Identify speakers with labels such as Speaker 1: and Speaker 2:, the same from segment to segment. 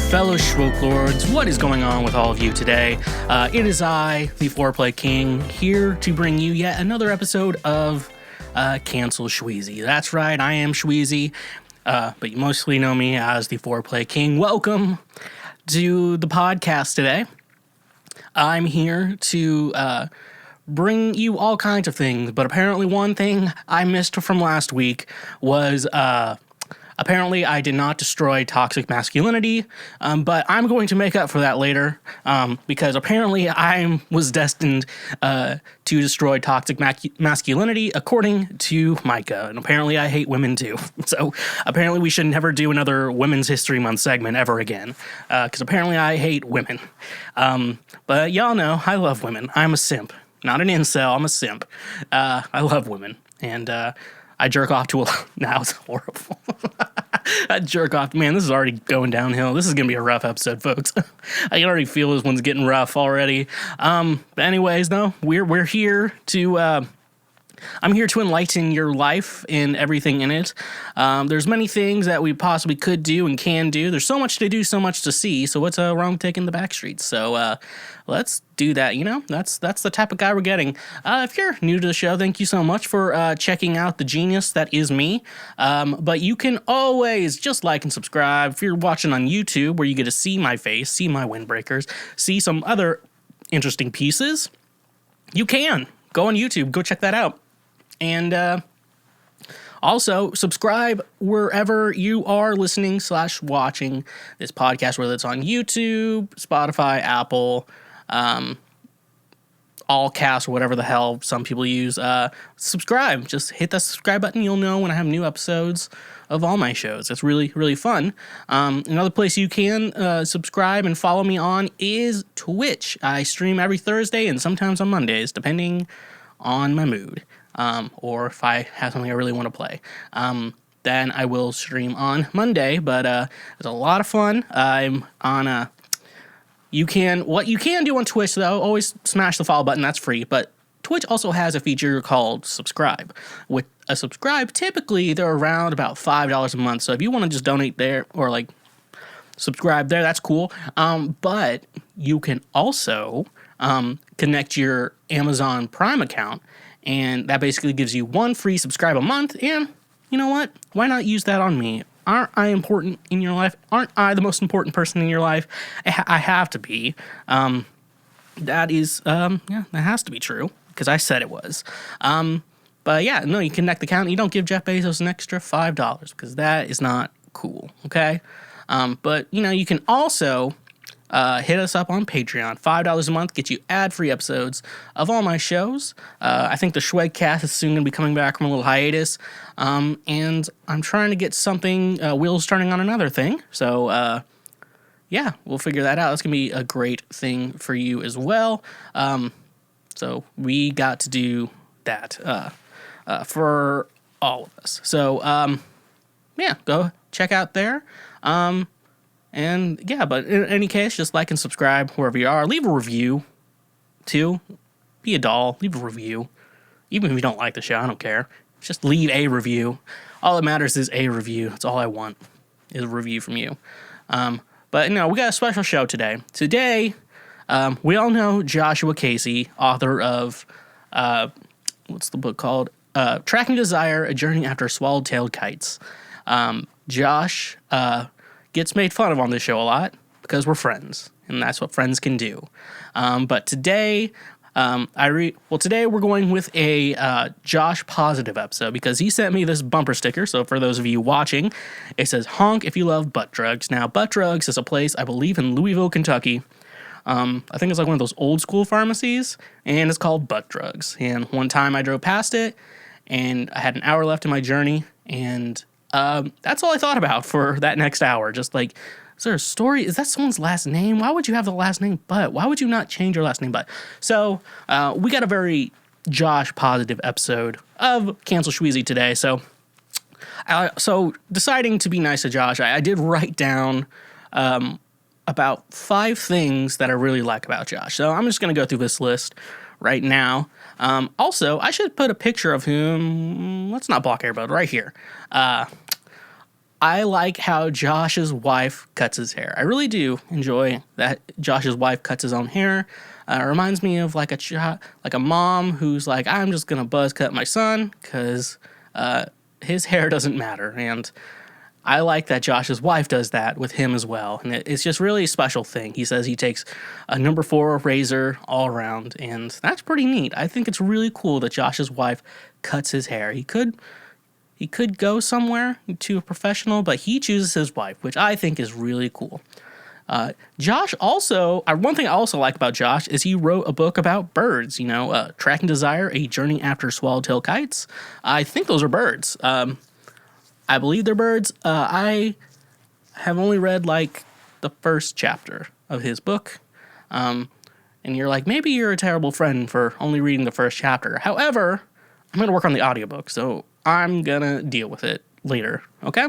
Speaker 1: fellow Schwoke Lords, what is going on with all of you today? It is I, the Foreplay King, here to bring you yet another episode of Cancel Schweezy. That's right, I am Schweezy, but you mostly know me as the Foreplay King. Welcome to the podcast today. I'm here to bring you all kinds of things, but apparently one thing I missed from last week was apparently I did not destroy toxic masculinity, but I'm going to make up for that later, because apparently I was destined to destroy toxic masculinity according to Micah, and apparently I hate women too. So apparently we should never do another Women's History Month segment ever again, because apparently I hate women. But y'all know I love women. I'm a simp. Not an incel, I'm a simp. I love women, and I jerk off to a lot. Now it's horrible. I jerk off. Man, this is already going downhill. This is going to be a rough episode, folks. I can already feel this one's getting rough already. But anyways, though, we're here to... I'm here to enlighten your life and everything in it. There's many things that we possibly could do and can do. There's so much to do, so much to see. So what's wrong with taking the back streets? So let's do that. You know, that's the type of guy we're getting. If you're new to the show, thank you so much for checking out the genius that is me. But you can always just like and subscribe. If you're watching on YouTube, where you get to see my face, see my windbreakers, see some other interesting pieces, you can go on YouTube, go check that out. And also subscribe wherever you are listening / watching this podcast, whether it's on YouTube, Spotify, Apple, Allcast, or whatever the hell some people use. Subscribe. Just hit that subscribe button. You'll know when I have new episodes of all my shows. It's really, really fun. Another place you can subscribe and follow me on is Twitch. I stream every Thursday and sometimes on Mondays, depending on my mood. Or if I have something I really want to play, then I will stream on Monday, but, it's a lot of fun. I'm on what you can do on Twitch, though, always smash the follow button, that's free, but Twitch also has a feature called subscribe. With a subscribe, typically they're around about $5 a month, so if you want to just donate there, or like, subscribe there, that's cool, but you can also, connect your Amazon Prime account, and that basically gives you one free subscribe a month, and you know what? Why not use that on me? Aren't I important in your life? Aren't I the most important person in your life? I have to be. That has to be true, because I said it was. But yeah, no, you connect the account, you don't give Jeff Bezos an extra $5, because that is not cool, okay? But, you know, you can also... hit us up on Patreon. $5 a month gets you ad-free episodes of all my shows. I think the Schwegcast is soon going to be coming back from a little hiatus. And I'm trying to get something, wheels turning on another thing. So, yeah, we'll figure that out. That's going to be a great thing for you as well. So we got to do that for all of us. So, yeah, go check out there. And yeah, but in any case, just like and subscribe wherever you are. Leave a review, too. Be a doll. Leave a review. Even if you don't like the show, I don't care. Just leave a review. All that matters is a review. That's all I want, is a review from you. But no, we got a special show today. Today, we all know Joshua Casey, author of, what's the book called? Tracking Desire, A Journey After Swallowtail Kites. Josh, gets made fun of on this show a lot because we're friends, and that's what friends can do. But today, today we're going with a Josh positive episode because he sent me this bumper sticker. So for those of you watching, it says "Honk if you love butt drugs." Now, Butt Drugs is a place I believe in Louisville, Kentucky. I think it's like one of those old school pharmacies, and it's called Butt Drugs. And one time I drove past it, and I had an hour left in my journey, and that's all I thought about for that next hour. Just like, is there a story? Is that someone's last name? Why would you have the last name Butt? Why would you not change your last name Butt? So, we got a very Josh positive episode of Cancel Schweezy today. So deciding to be nice to Josh, I did write down, about 5 things that I really like about Josh. So I'm just going to go through this list right now. Also, I should put a picture of him. Let's not block everybody right here. I like how Josh's wife cuts his hair. I really do enjoy that Josh's wife cuts his own hair. It reminds me of like a mom who's like, I'm just gonna buzz cut my son because his hair doesn't matter. And I like that Josh's wife does that with him as well. And it's just really a special thing. He says he takes a number 4 razor all around, and that's pretty neat. I think it's really cool that Josh's wife cuts his hair. He could go somewhere to a professional, but he chooses his wife, which I think is really cool. Josh also, one thing I also like about Josh is he wrote a book about birds, Tracking Desire, A Journey After Swallowtail Kites. I think those are birds. I believe they're birds. I have only read like the first chapter of his book. And you're like, maybe you're a terrible friend for only reading the first chapter. However, I'm going to work on the audiobook, so I'm going to deal with it later, okay?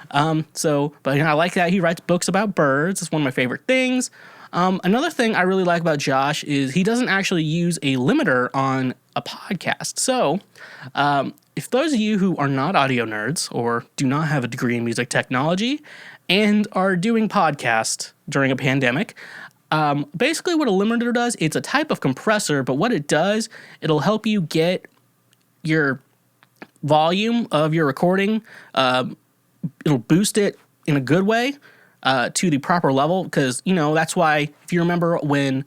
Speaker 1: But I like that he writes books about birds. It's one of my favorite things. Another thing I really like about Josh is he doesn't actually use a limiter on a podcast. So, if those of you who are not audio nerds or do not have a degree in music technology and are doing podcasts during a pandemic, basically what a limiter does, it's a type of compressor, but what it does, it'll help you get your volume of your recording, it'll boost it in a good way to the proper level, because, that's why, if you remember when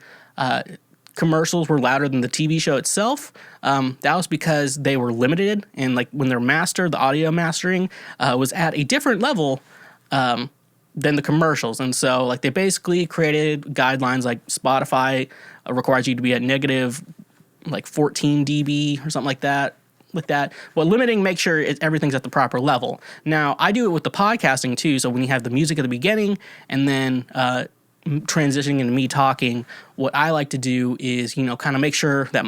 Speaker 1: commercials were louder than the TV show itself, that was because they were limited, and like when they're mastered, the audio mastering was at a different level than the commercials. And so like they basically created guidelines, like Spotify requires you to be at negative like 14 dB or something like that. Well, limiting, make sure everything's at the proper level. Now, I do it with the podcasting too, so when you have the music at the beginning and then transitioning into me talking, what I like to do is, kind of make sure that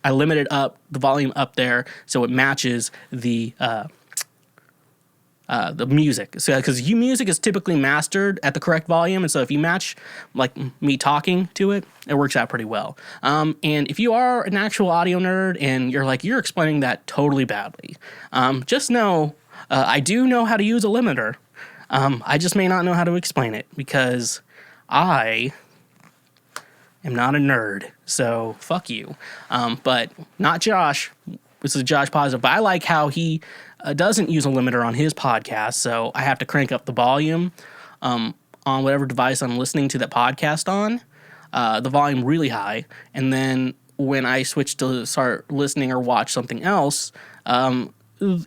Speaker 1: I limited up the volume up there so it matches the music. So, because music is typically mastered at the correct volume, and so if you match like me talking to it, it works out pretty well. And if you are an actual audio nerd and you're explaining that totally badly, just know I do know how to use a limiter. I just may not know how to explain it because I am not a nerd. So fuck you. But not Josh. This is Josh Positive, but I like how he doesn't use a limiter on his podcast, so I have to crank up the volume on whatever device I'm listening to that podcast on, the volume really high, and then when I switch to start listening or watch something else, the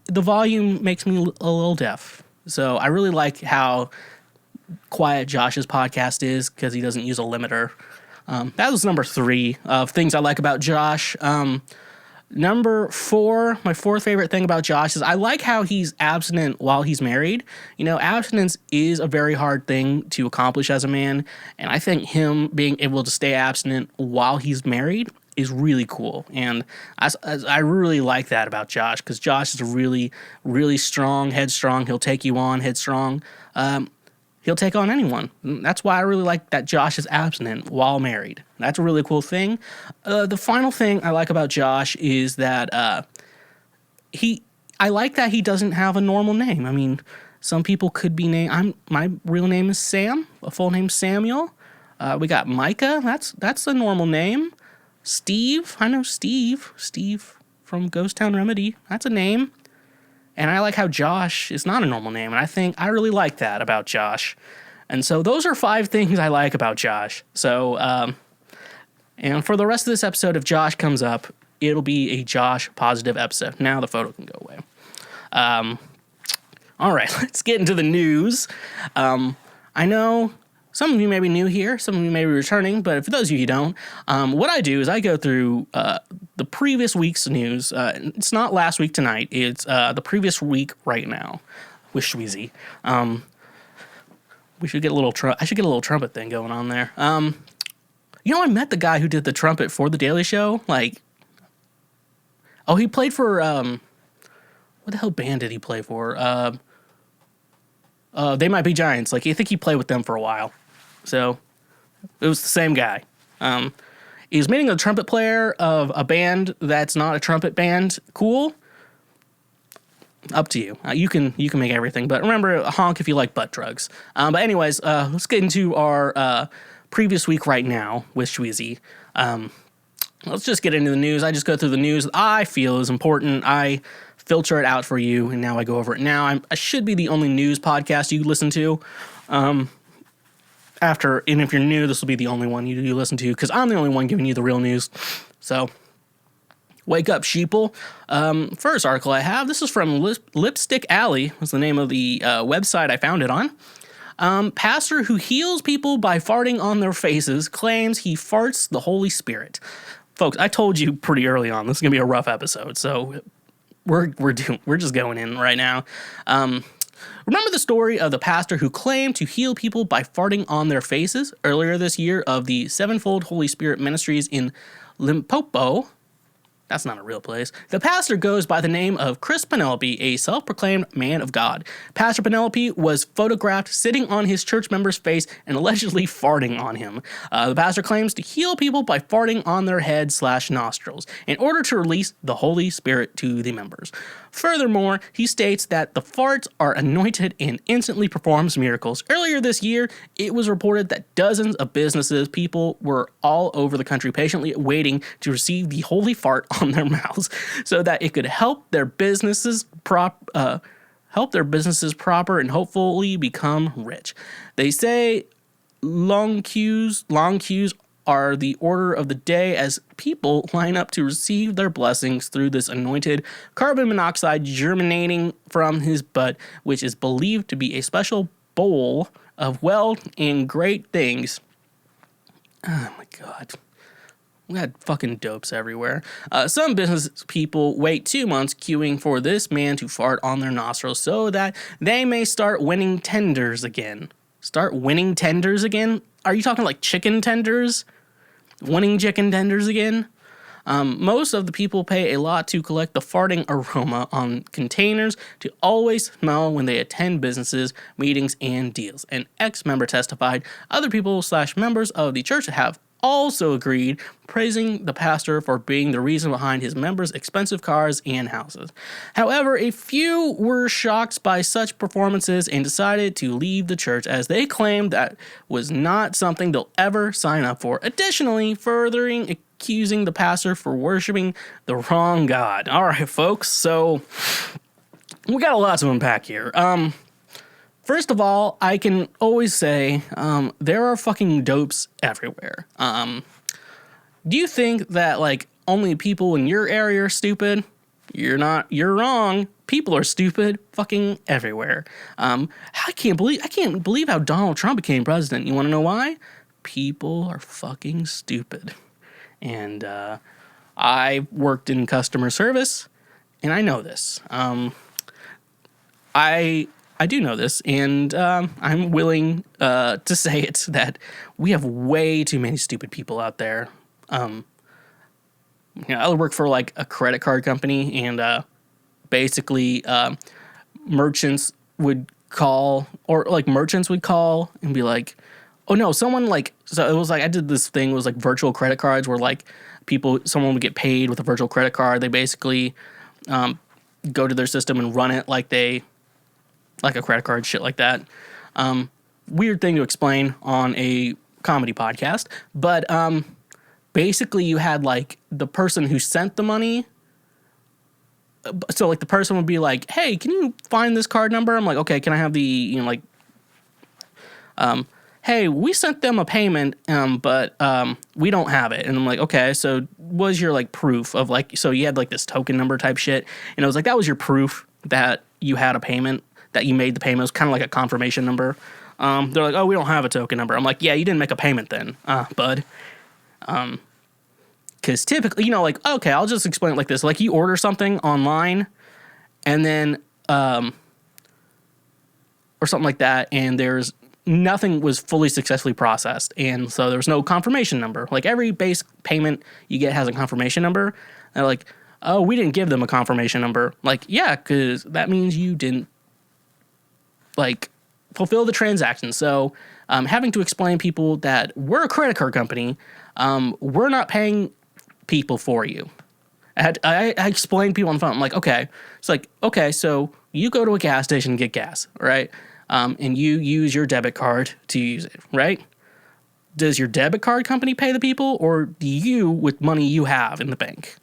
Speaker 1: volume makes me a little deaf. So I really like how quiet Josh's podcast is because he doesn't use a limiter. That was number 3 of things I like about Josh. Number 4, my 4th favorite thing about Josh is I like how he's abstinent while he's married. Abstinence is a very hard thing to accomplish as a man, and I think him being able to stay abstinent while he's married is really cool. And I really like that about Josh, because Josh is a really, really strong, headstrong. He'll take you on headstrong. He'll take on anyone. That's why I really like that Josh is abstinent while married. That's a really cool thing. The final thing I like about Josh is that I like that he doesn't have a normal name. I mean, some people could be named. My real name is Sam. A full name Samuel. We got Micah. That's a normal name. Steve. I know Steve. Steve from Ghost Town Remedy. That's a name. And I like how Josh is not a normal name, and I think I really like that about Josh. And so those are 5 things I like about Josh. So, and for the rest of this episode, if Josh comes up, it'll be a Josh positive episode. Now the photo can go away. All right, let's get into the news. I know some of you may be new here, some of you may be returning, but for those of you who don't, what I do is I go through the previous week's news. It's not last week tonight, it's the previous week right now with Schweezy. I should get a little trumpet thing going on there. I met the guy who did the trumpet for The Daily Show. He played for, what the hell band did he play for? They Might Be Giants. I think he played with them for a while. So, it was the same guy. Is meeting a trumpet player of a band that's not a trumpet band cool? up to you. You can make everything, but remember, honk if you like butt drugs. But anyways, let's get into our previous week right now with Schweezy. Let's just get into the news. I just go through the news that I feel is important. I filter it out for you, and now I go over it now. I should be the only news podcast you listen to. And if you're new, this will be the only one you listen to, because I'm the only one giving you the real news. So, wake up, sheeple. First article I have, this is from Lipstick Alley, was the name of the website I found it on. Pastor who heals people by farting on their faces claims he farts the Holy Spirit. Folks, I told you pretty early on, this is going to be a rough episode, so we're just going in right now. Remember the story of the pastor who claimed to heal people by farting on their faces earlier this year of the Sevenfold Holy Spirit Ministries in Limpopo? That's not a real place. The pastor goes by the name of Chris Penelope, a self-proclaimed man of God. Pastor Penelope was photographed sitting on his church member's face and allegedly farting on him. The pastor claims to heal people by farting on their head/nostrils in order to release the Holy Spirit to the members. Furthermore, he states that the farts are anointed and instantly performs miracles. Earlier this year, it was reported that dozens of people were all over the country patiently waiting to receive the holy fart on their mouths so that it could help their businesses proper and hopefully become rich. They say long queues are the order of the day as people line up to receive their blessings through this anointed carbon monoxide germinating from his butt, which is believed to be a special bowl of wealth and great things. Oh my God. We had fucking dopes everywhere. Some business people wait 2 months queuing for this man to fart on their nostrils so that they may start winning tenders again. Start winning tenders again? Are you talking like chicken tenders? Winning chicken tenders again? Most of the people pay a lot to collect the farting aroma on containers to always smell when they attend businesses, meetings, and deals. An ex-member testified other people/members of the church have also agreed, praising the pastor for being the reason behind his members' expensive cars and houses. However, a few were shocked by such performances and decided to leave the church as they claimed that was not something they'll ever sign up for. Additionally, furthering accusing the pastor for worshiping the wrong God. All right, folks, so we got a lot to unpack here. First of all, I can always say there are fucking dopes everywhere. Do you think that like only people in your area are stupid? You're not. You're wrong. People are stupid fucking everywhere. I can't believe how Donald Trump became president. You want to know why? People are fucking stupid. And I worked in customer service, and I know this. I do know this, and I'm willing to say it, that we have way too many stupid people out there. I work for like a credit card company, and basically merchants would call and be like, oh no, someone like, so it was like, I did this thing, it was like virtual credit cards where like someone would get paid with a virtual credit card. They basically go to their system and run it like a credit card, shit like that. Weird thing to explain on a comedy podcast, but basically you had like the person who sent the money. So like the person would be like, hey, can you find this card number? I'm like, okay, can I have the, hey, we sent them a payment, but we don't have it. And I'm like, okay, so what was your like proof of like, so you had like this token number type shit. And it was like, that was your proof that you had a payment, that you made the payment. It was kind of like a confirmation number. They're like, oh, we don't have a token number. I'm like, yeah, you didn't make a payment then, bud. Because typically, like, okay, I'll just explain it like this. Like, you order something online, and then, or something like that, and there's nothing was fully successfully processed, and so there's no confirmation number. Like, every base payment you get has a confirmation number. They're like, oh, we didn't give them a confirmation number. Like, yeah, because that means you didn't like fulfill the transaction. So having to explain people that we're a credit card company, we're not paying people for you. I explained to people on the phone. I'm like, okay. It's like, okay, so you go to a gas station and get gas, right? And you use your debit card to use it, right? Does your debit card company pay the people, or do you with money you have in the bank?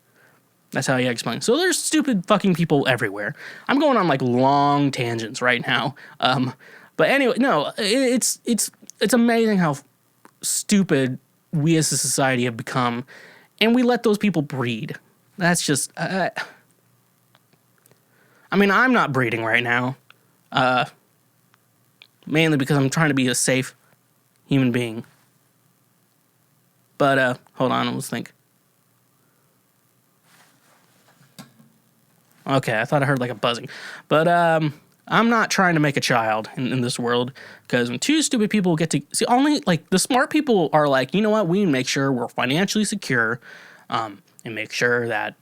Speaker 1: That's how you explain. So there's stupid fucking people everywhere. I'm going on like long tangents right now. But anyway, no, it's amazing how stupid we as a society have become, and we let those people breed. That's just. I mean, I'm not breeding right now, mainly because I'm trying to be a safe human being. But hold on, let's think. Okay, I thought I heard like a buzzing. But I'm not trying to make a child in this world, because when two stupid people get to see, only like the smart people are like, you know what, we make sure we're financially secure, and make sure that.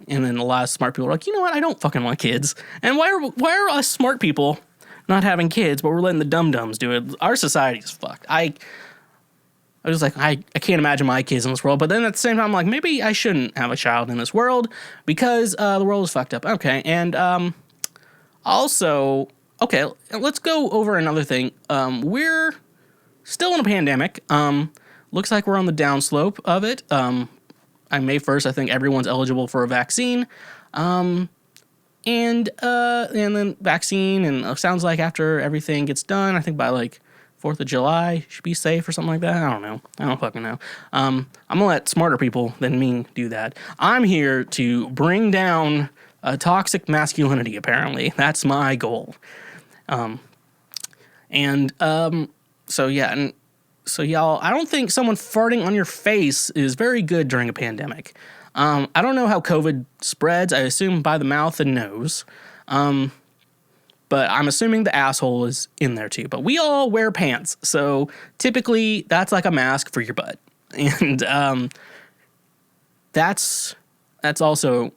Speaker 1: And then a lot of smart people are like, you know what, I don't fucking want kids. And why are us smart people not having kids, but we're letting the dum-dums do it? Our society is fucked. I was like, I can't imagine my kids in this world. But then at the same time, I'm like, maybe I shouldn't have a child in this world, because the world is fucked up. Okay, and also, okay, let's go over another thing. We're still in a pandemic. Looks like we're on the downslope of it. On May 1st, I think everyone's eligible for a vaccine. And then vaccine, and it sounds like after everything gets done, I think by like 4th of July should be safe or something like that. I don't know. I don't fucking know. I'm gonna let smarter people than me do that. I'm here to bring down toxic masculinity, apparently. That's my goal. So y'all, I don't think someone farting on your face is very good during a pandemic. I don't know how COVID spreads. I assume by the mouth and nose. But I'm assuming the asshole is in there too. But we all wear pants, so typically that's like a mask for your butt. And that's also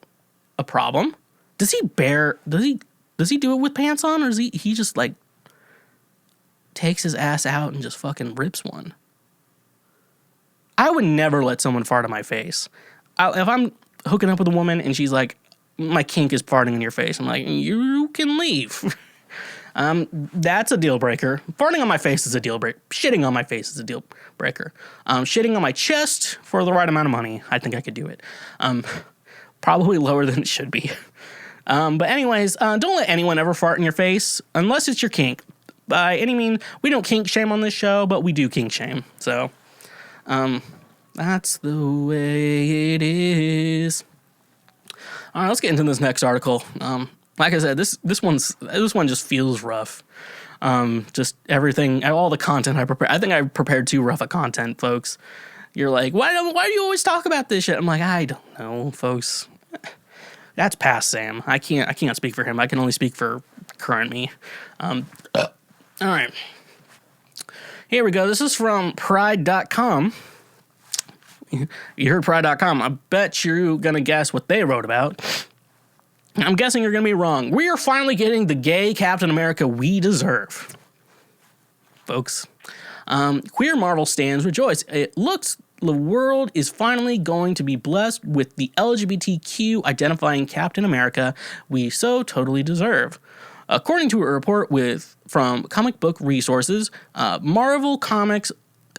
Speaker 1: a problem. Does he do it with pants on, or is he just like takes his ass out and just fucking rips one? I would never let someone fart on my face. If I'm hooking up with a woman and she's like, my kink is farting in your face, I'm like, you can leave. That's a deal breaker. Farting on my face is a deal breaker. Shitting on my face is a deal breaker. Shitting on my chest for the right amount of money, I think I could do it. Probably lower than it should be. But anyways, don't let anyone ever fart in your face unless it's your kink. By any means, we don't kink shame on this show, but we do kink shame. So, that's the way it is. All right, let's get into this next article. Like I said, this one just feels rough. Just everything, all the content I prepared. I think I prepared too rough a content, folks. You're like, why do you always talk about this shit? I'm like, I don't know, folks. That's past Sam. I can't speak for him. I can only speak for current me. All right. Here we go. This is from Pride.com. You heard Pride.com. I bet you're going to guess what they wrote about. I'm guessing you're going to be wrong. We are finally getting the gay Captain America we deserve. Folks. Queer Marvel stans rejoice. It looks the world is finally going to be blessed with the LGBTQ identifying Captain America we so totally deserve. According to a report from Comic Book Resources, Marvel Comics'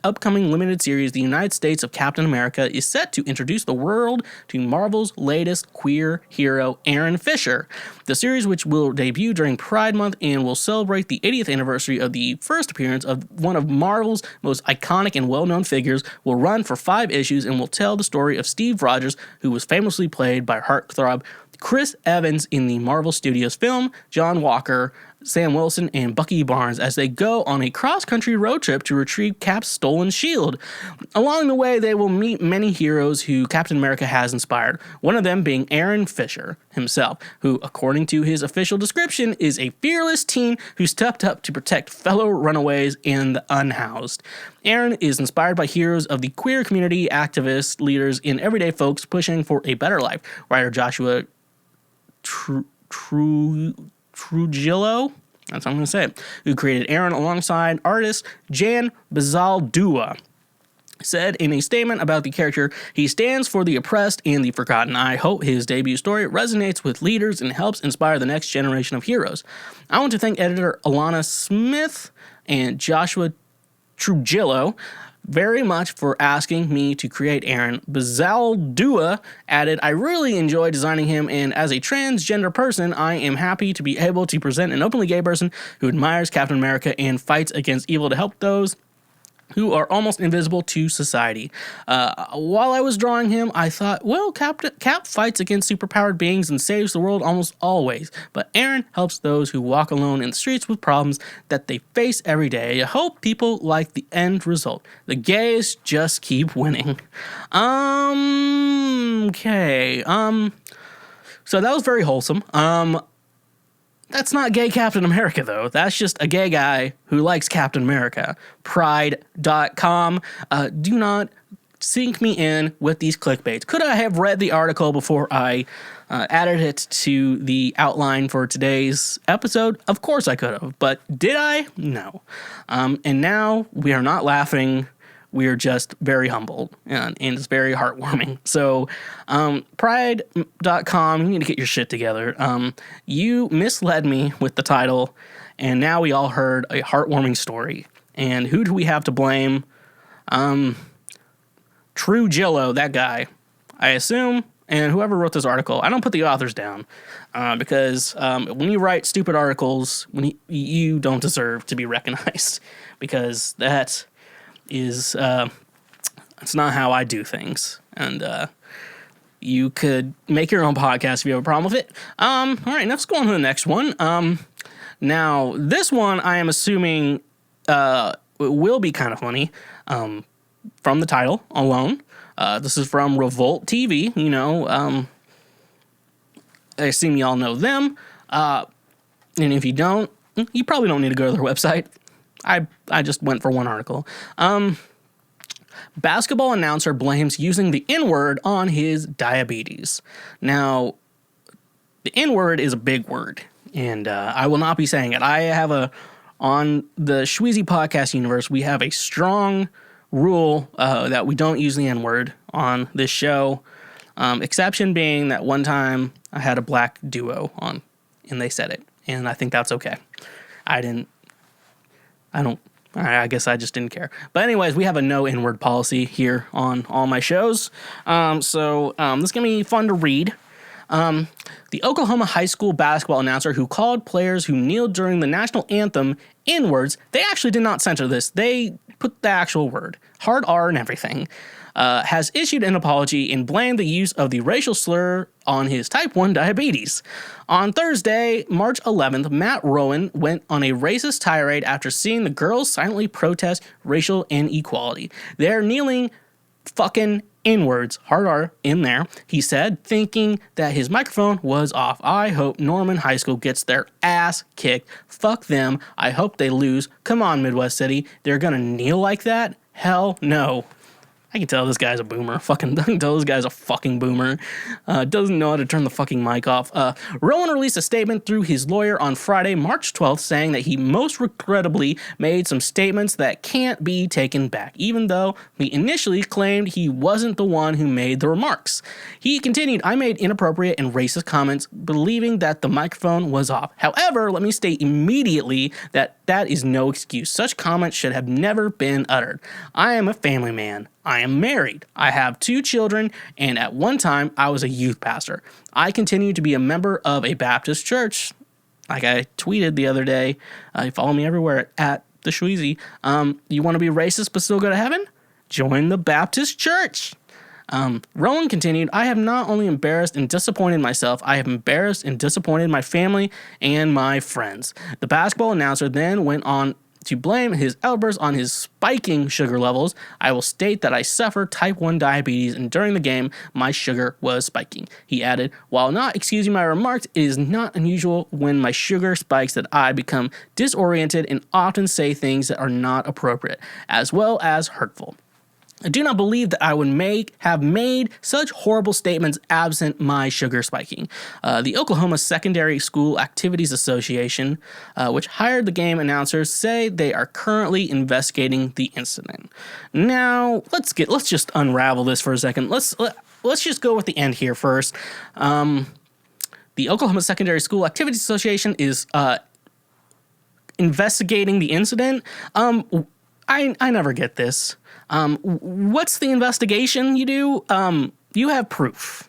Speaker 1: upcoming limited series, The United States of Captain America, is set to introduce the world to Marvel's latest queer hero, Aaron Fisher. The series, which will debut during Pride Month and will celebrate the 80th anniversary of the first appearance of one of Marvel's most iconic and well-known figures, will run for 5 issues and will tell the story of Steve Rogers, who was famously played by heartthrob Chris Evans in the Marvel Studios film, John Walker, Sam Wilson, and Bucky Barnes as they go on a cross-country road trip to retrieve Cap's stolen shield. Along the way, they will meet many heroes who Captain America has inspired, one of them being Aaron Fisher himself, who, according to his official description, is a fearless teen who stepped up to protect fellow runaways and the unhoused. Aaron is inspired by heroes of the queer community, activists, leaders, and everyday folks pushing for a better life. Writer Joshua Trujillo, that's how I'm going to say it, who created Aaron alongside artist Jan Bazaldua. said in a statement about the character, "He stands for the oppressed and the forgotten. I hope his debut story resonates with leaders and helps inspire the next generation of heroes. I want to thank editor Alana Smith and Joshua Trujillo very much for asking me to create Aaron." Bazaldua added, "I really enjoy designing him, and as a transgender person, I am happy to be able to present an openly gay person who admires Captain America and fights against evil to help those who are almost invisible to society." While I was drawing him, I thought, well, Cap fights against superpowered beings and saves the world almost always, but Aaron helps those who walk alone in the streets with problems that they face every day. I hope people like the end result. The gays just keep winning. Okay. So that was very wholesome. That's not gay Captain America, though. That's just a gay guy who likes Captain America. Pride.com. Do not sink me in with these clickbaits. Could I have read the article before I added it to the outline for today's episode? Of course I could have. But did I? No. And now we are not laughing. We are just very humbled, and it's very heartwarming. So, Pride.com, you need to get your shit together. You misled me with the title, and now we all heard a heartwarming story. And who do we have to blame? Trujillo, that guy, I assume, and whoever wrote this article. I don't put the authors down, because when you write stupid articles, you don't deserve to be recognized, because that is it's not how I do things. And you could make your own podcast if you have a problem with it. All right, let's go on to the next one. Now, this one I am assuming will be kind of funny from the title alone. This is from Revolt TV. You know, I assume y'all know them. And if you don't, you probably don't need to go to their website. I just went for one article. Basketball announcer blames using the N-word on his diabetes. Now, the N-word is a big word, and I will not be saying it. On the Schweezy podcast universe, we have a strong rule that we don't use the N-word on this show. Exception being that one time I had a black duo on, and they said it, and I think that's okay. I guess I just didn't care. But anyways, we have a no N-word policy here on all my shows. So this is going to be fun to read. The Oklahoma high school basketball announcer who called players who kneeled during the national anthem N-words, they actually did not censor this. They put the actual word, hard R and everything, has issued an apology and blamed the use of the racial slur on his type 1 diabetes. On Thursday, March 11th, Matt Rowan went on a racist tirade after seeing the girls silently protest racial inequality. They're kneeling fucking N-words, hard R in there, he said, thinking that his microphone was off. I hope Norman High School gets their ass kicked. Fuck them. I hope they lose. Come on, Midwest City. They're gonna kneel like that? Hell no. I can tell this guy's a boomer. I can tell this guy's a fucking boomer. Doesn't know how to turn the fucking mic off. Rowan released a statement through his lawyer on Friday, March 12th, saying that he most regrettably made some statements that can't be taken back, even though he initially claimed he wasn't the one who made the remarks. He continued, I made inappropriate and racist comments, believing that the microphone was off. However, let me state immediately that is no excuse. Such comments should have never been uttered. I am a family man. I am married. I have 2 children, and at one time, I was a youth pastor. I continue to be a member of a Baptist church. Like I tweeted the other day, you follow me everywhere at the Schweezy. You want to be racist but still go to heaven? Join the Baptist church. Rowan continued, I have not only embarrassed and disappointed myself, I have embarrassed and disappointed my family and my friends. The basketball announcer then went on to blame his outbursts on his spiking sugar levels. I will state that I suffer type 1 diabetes, and during the game, my sugar was spiking. He added, while not excusing my remarks, it is not unusual when my sugar spikes that I become disoriented and often say things that are not appropriate, as well as hurtful. I do not believe that I would have made such horrible statements absent my sugar spiking. The Oklahoma Secondary School Activities Association, which hired the game announcers, say they are currently investigating the incident. Now, let's just unravel this for a second. Let's just go with the end here first. The Oklahoma Secondary School Activities Association is investigating the incident. I never get this. What's the investigation you do? You have proof.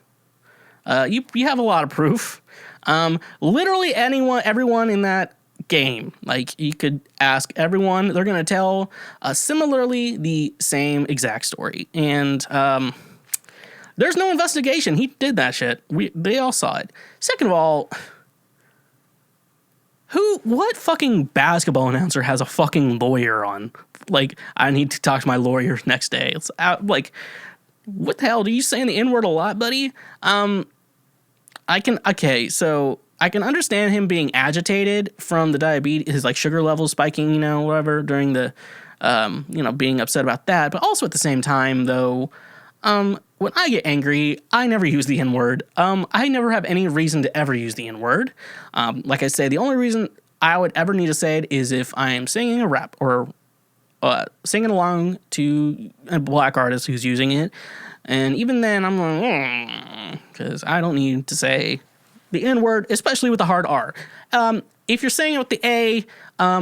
Speaker 1: You have a lot of proof. Literally everyone in that game, like you could ask everyone, they're going to tell similarly the same exact story. And there's no investigation. He did that shit. They all saw it. Second of all, what fucking basketball announcer has a fucking lawyer on? Like, I need to talk to my lawyer next day. It's like, what the hell? Do you saying the N-word a lot, buddy? I can understand him being agitated from the diabetes, his like sugar levels spiking, whatever, during the, being upset about that. But also at the same time, though, when I get angry, I never use the N-word. I never have any reason to ever use the N-word. Like I say, the only reason I would ever need to say it is if I am singing a rap or singing along to a black artist who's using it. And even then, I'm like, because I don't need to say the N-word, especially with the hard R. If you're saying it with the A,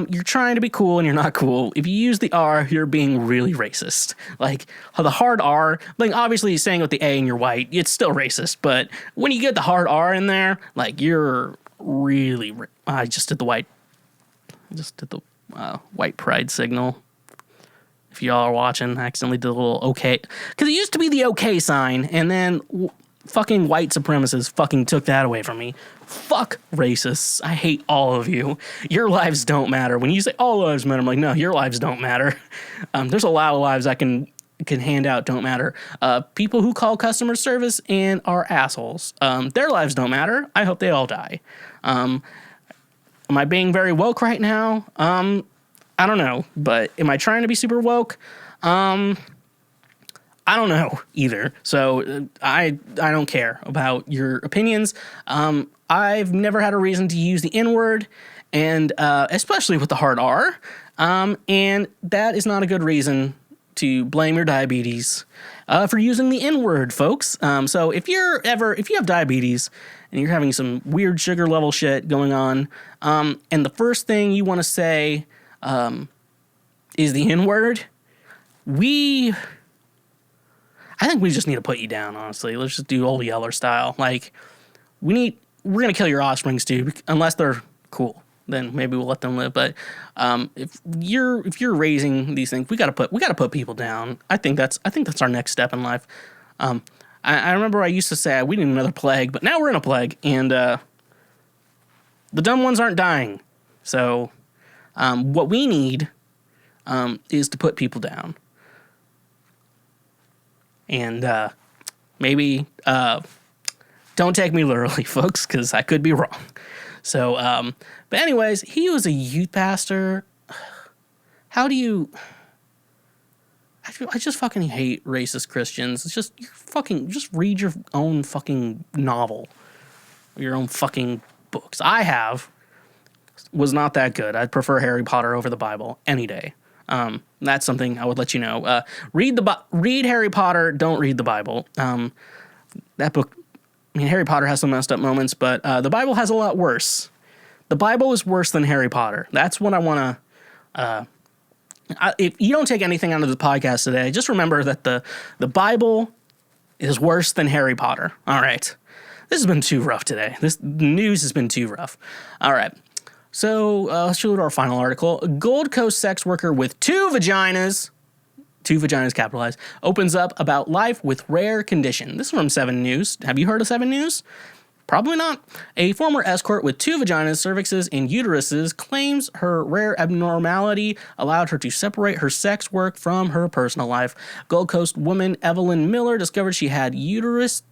Speaker 1: you're trying to be cool and you're not cool. If you use the R, you're being really racist. Like, the hard R, like, obviously saying it with the A and you're white, it's still racist. But when you get the hard R in there, like, you're really... I just did the white pride signal. If y'all are watching, I accidentally did a little okay. Because it used to be the okay sign, and then fucking white supremacists fucking took that away from me. Fuck racists. I hate all of you. Your lives don't matter. When you say all lives matter, I'm like, no, your lives don't matter. There's a lot of lives I can hand out don't matter. People who call customer service and are assholes. Their lives don't matter. I hope they all die. Am I being very woke right now? I don't know, but am I trying to be super woke? I don't know either. So I don't care about your opinions. I've never had a reason to use the N-word, and especially with the hard R. And that is not a good reason to blame your diabetes for using the N-word, folks. So if you have diabetes and you're having some weird sugar level shit going on, and the first thing you want to say is the N-word, I think we just need to put you down, honestly. Let's just do old Yeller style. Like, we're going to kill your offsprings too, unless they're cool. Then maybe we'll let them live. But if you're raising these things, we got to put people down. I think that's our next step in life. I remember I used to say we need another plague, but now we're in a plague, and the dumb ones aren't dying. So what we need is to put people down. And maybe don't take me literally, folks, because I could be wrong. So, but anyways, he was a youth pastor. How do you... I just fucking hate racist Christians. It's just, just read your own fucking novel. Your own fucking books. Was not that good. I'd prefer Harry Potter over the Bible any day. That's something I would let you know. Read Harry Potter, don't read the Bible. That book, Harry Potter has some messed up moments, but the Bible has a lot worse. The Bible is worse than Harry Potter. That's what I want to... if you don't take anything out of the podcast today, just remember that the Bible is worse than Harry Potter. All right. This has been too rough today. This news has been too rough. All right. So let's show our final article. A Gold Coast sex worker with two vaginas capitalized, opens up about life with rare condition. This is from 7 News. Have you heard of 7 News? Probably not. A former escort with 2 vaginas, cervixes, and uteruses claims her rare abnormality allowed her to separate her sex work from her personal life. Gold Coast woman Evelyn Miller discovered she had uterus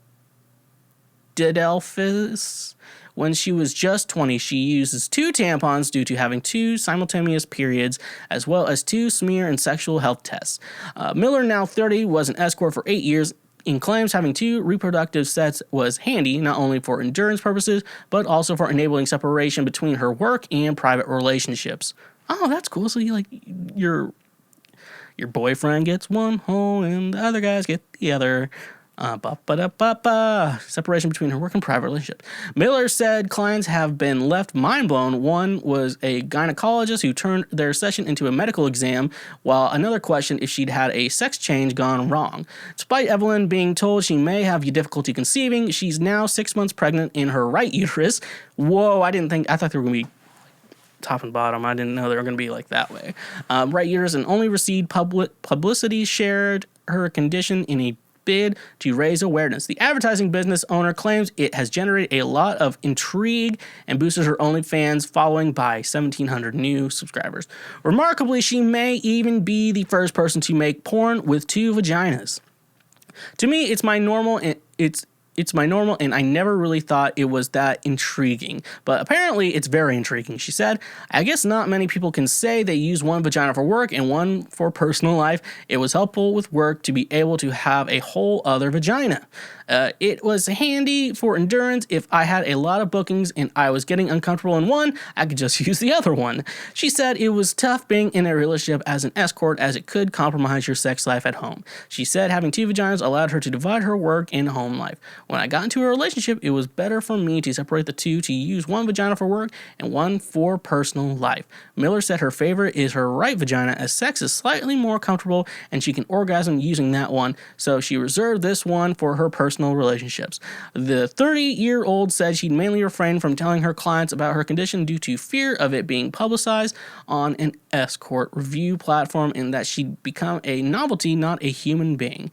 Speaker 1: Didelphis. When she was just 20, she uses 2 tampons due to having 2 simultaneous periods, as well as 2 smear and sexual health tests. Miller, now 30, was an escort for 8 years and claims having 2 reproductive sets was handy, not only for endurance purposes, but also for enabling separation between her work and private relationships. Oh, that's cool. So your boyfriend gets one hole and the other guys get the other. Separation between her work and private relationship. Miller said clients have been left mind blown. One was a gynecologist who turned their session into a medical exam, while another questioned if she'd had a sex change gone wrong. Despite Evelyn being told she may have difficulty conceiving, she's now 6 months pregnant in her right uterus. Whoa, I thought they were going to be top and bottom. I didn't know they were going to be like that way. Right uterus, and only received publicity, shared her condition in a bid to raise awareness. The advertising business owner claims it has generated a lot of intrigue and boosted her OnlyFans following by 1,700 new subscribers. Remarkably, she may even be the first person to make porn with 2 vaginas. To me, it's my normal, and I never really thought it was that intriguing. But apparently, it's very intriguing, she said. I guess not many people can say they use one vagina for work and one for personal life. It was helpful with work to be able to have a whole other vagina. It was handy for endurance. If I had a lot of bookings and I was getting uncomfortable in one, I could just use the other one. She said it was tough being in a relationship as an escort, as it could compromise your sex life at home. She said having 2 vaginas allowed her to divide her work and home life. When I got into a relationship, it was better for me to separate the 2, to use one vagina for work and one for personal life. Miller said her favorite is her right vagina, as sex is slightly more comfortable and she can orgasm using that one, so she reserved this one for her personal relationships. The 30-year-old said she'd mainly refrained from telling her clients about her condition due to fear of it being publicized on an escort review platform, and that she'd become a novelty, not a human being.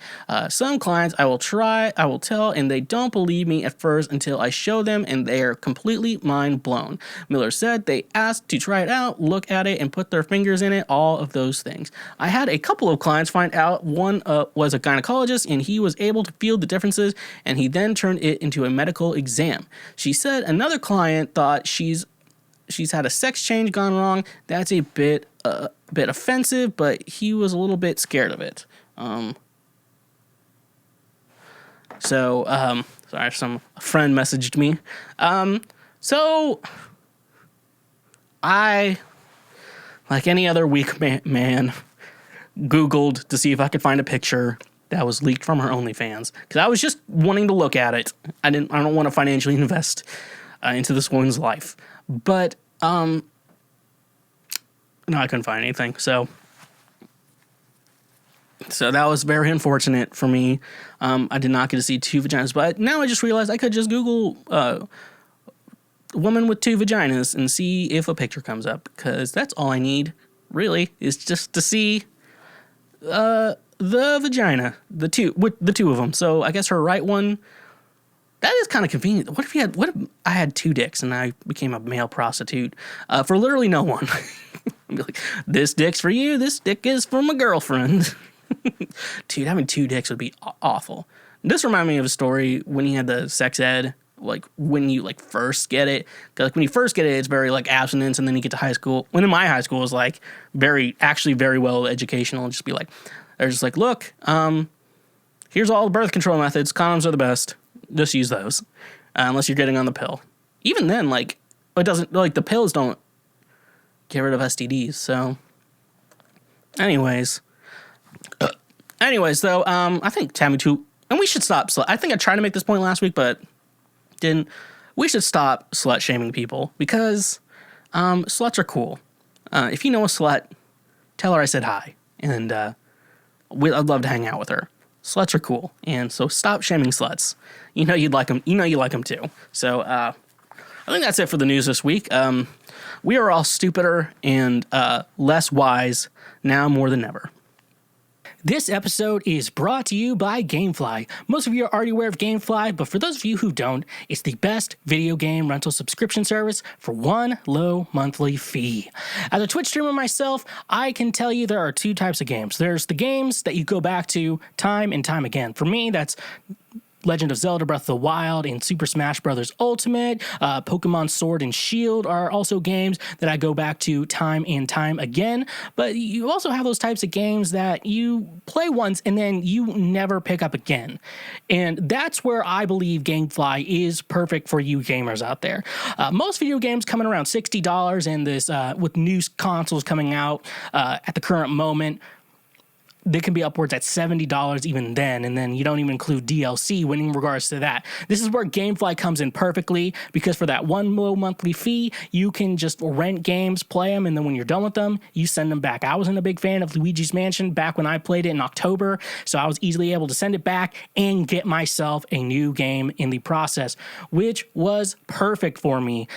Speaker 1: Some clients I will tell, and they don't believe me at first until I show them, and they are completely mind blown. Miller said they asked to try it out, look at it, and put their fingers in it, all of those things. I had a couple of clients find out. One was a gynecologist, and he was able to feel the differences, and he then turned it into a medical exam. She said another client thought she's had a sex change gone wrong. That's a bit offensive, but he was a little bit scared of it. Sorry, a friend messaged me. So I, like any other weak man, Googled to see if I could find a picture that was leaked from her OnlyFans, because I was just wanting to look at it. I don't want to financially invest into this woman's life, but no, I couldn't find anything. So that was very unfortunate for me. I did not get to see 2 vaginas, but now I just realized I could just Google woman with 2 vaginas and see if a picture comes up, because that's all I need, really, is just to see the vagina, the 2 of them. So I guess her right one, that is kind of convenient. What if I had 2 dicks and I became a male prostitute for literally no one? I'd be like, this dick's for you, this dick is for my girlfriend. Dude, having 2 dicks would be awful. This reminded me of a story when you had the sex ed, like when you first get it. Because when you first get it, it's very abstinence, and then you get to high school. When in my high school, it was very well educational, and just be they're just look, here's all the birth control methods. Condoms are the best. Just use those, unless you're getting on the pill. Even then, it doesn't, the pills don't get rid of STDs. So, anyways, though, I think Tammy too, and we should stop. I think I tried to make this point last week, but didn't. We should stop slut shaming people, because sluts are cool. If you know a slut, tell her I said hi, and I'd love to hang out with her. Sluts are cool, and so stop shaming sluts. You know you'd like them. You know you like them too. So I think that's it for the news this week. We are all stupider and less wise now more than ever. This episode is brought to you by Gamefly. Most of you are already aware of Gamefly, but for those of you who don't, it's the best video game rental subscription service for one low monthly fee. As a Twitch streamer myself, I can tell you there are 2 types of games. There's the games that you go back to time and time again. For me, that's
Speaker 2: Legend of Zelda Breath of the Wild and Super Smash Bros. Ultimate, Pokemon Sword and Shield are also games that I go back to time and time again. But you also have those types of games that you play once and then you never pick up again. And that's where I believe GameFly is perfect for you gamers out there. Most video games coming around $60 and this with new consoles coming out at the current moment, they can be upwards at $70 even then, and then you don't even include DLC when in regards to that. This is where GameFly comes in perfectly, because for that one low monthly fee, you can just rent games, play them, and then when you're done with them, you send them back. I wasn't a big fan of Luigi's Mansion back when I played it in October, so I was easily able to send it back and get myself a new game in the process, which was perfect for me.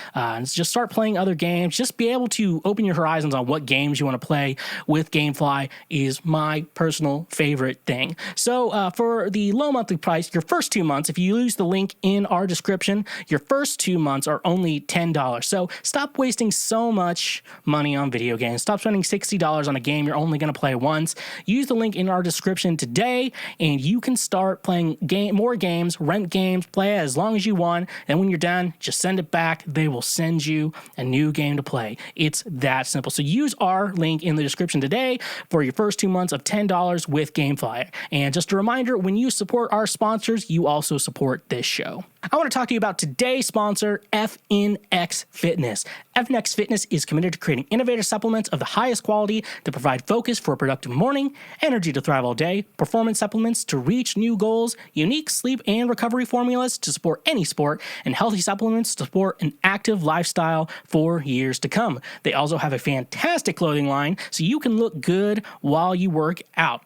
Speaker 2: Just start playing other games, just be able to open your horizons on what games you want to play with GameFly is my personal favorite thing. So for the low monthly price, your first 2 months, if you use the link in our description, your first 2 months are only $10. So stop wasting so much money on video games. Stop spending $60 on a game you're only going to play once. Use the link in our description today, and you can start playing more games, rent games, play it as long as you want, and when you're done, just send it back. They will send you a new game to play. It's that simple. So use our link in the description today for your first 2 months of $10 with GameFly. And just a reminder, when you support our sponsors, you also support this show. I want to talk to you about today's sponsor, FNX Fitness. FNX Fitness is committed to creating innovative supplements of the highest quality that provide focus for a productive morning, energy to thrive all day, performance supplements to reach new goals, unique sleep and recovery formulas to support any sport, and healthy supplements to support an active lifestyle for years to come. They also have a fantastic clothing line so you can look good while you work out.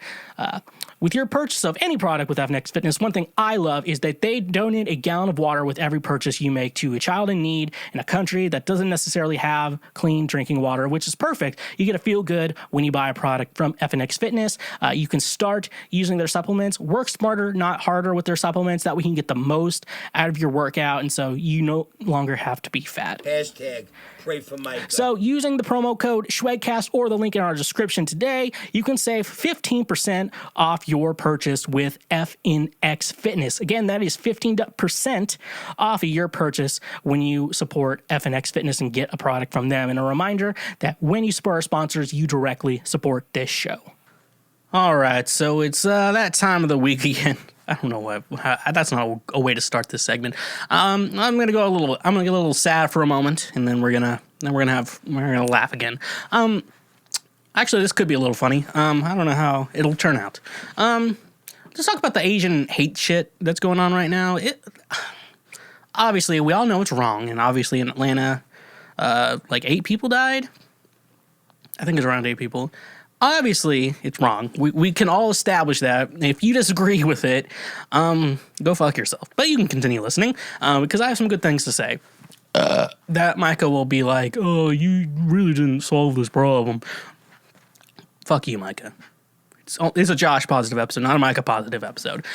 Speaker 2: With your purchase of any product with FNX Fitness, one thing I love is that they donate a gallon of water with every purchase you make to a child in need in a country that doesn't necessarily have clean drinking water, which is perfect. You get to feel good when you buy a product from FNX Fitness. You can start using their supplements, work smarter, not harder with their supplements. That way you can get the most out of your workout, and so you no longer have to be fat.
Speaker 3: Hashtag pray for Mike.
Speaker 2: So using the promo code SHWEGCAST or the link in our description today, you can save 15% off your purchase with FNX Fitness. Again, that is 15% off of your purchase when you support FNX Fitness and get a product from them. And a reminder that when you support our sponsors, you directly support this show.
Speaker 1: All right, so it's that time of the week again. I don't know why. That's not a way to start this segment. I'm gonna get a little sad for a moment, and then we're gonna laugh again. Actually, this could be a little funny. I don't know how it'll turn out. Let's talk about the Asian hate shit that's going on right now. Obviously, we all know it's wrong, and obviously in Atlanta, like 8 people died. I think it's around 8 people. Obviously, it's wrong. We can all establish that. If you disagree with it, go fuck yourself. But you can continue listening, because I have some good things to say. That Micah will be like, oh, you really didn't solve this problem. Fuck you, Micah. It's a Josh positive episode, not a Micah positive episode.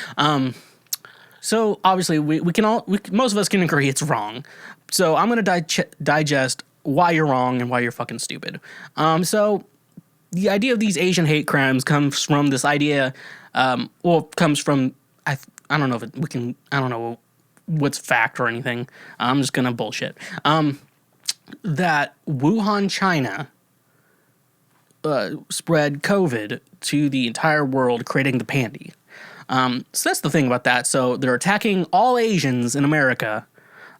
Speaker 1: So, obviously, most of us can agree it's wrong. So, I'm going to digest why you're wrong and why you're fucking stupid. So, the idea of these Asian hate crimes comes from this idea, comes from, I don't know I don't know what's fact or anything. I'm just gonna bullshit. That Wuhan, China, spread COVID to the entire world, creating the pandy. So that's the thing about that. So they're attacking all Asians in America,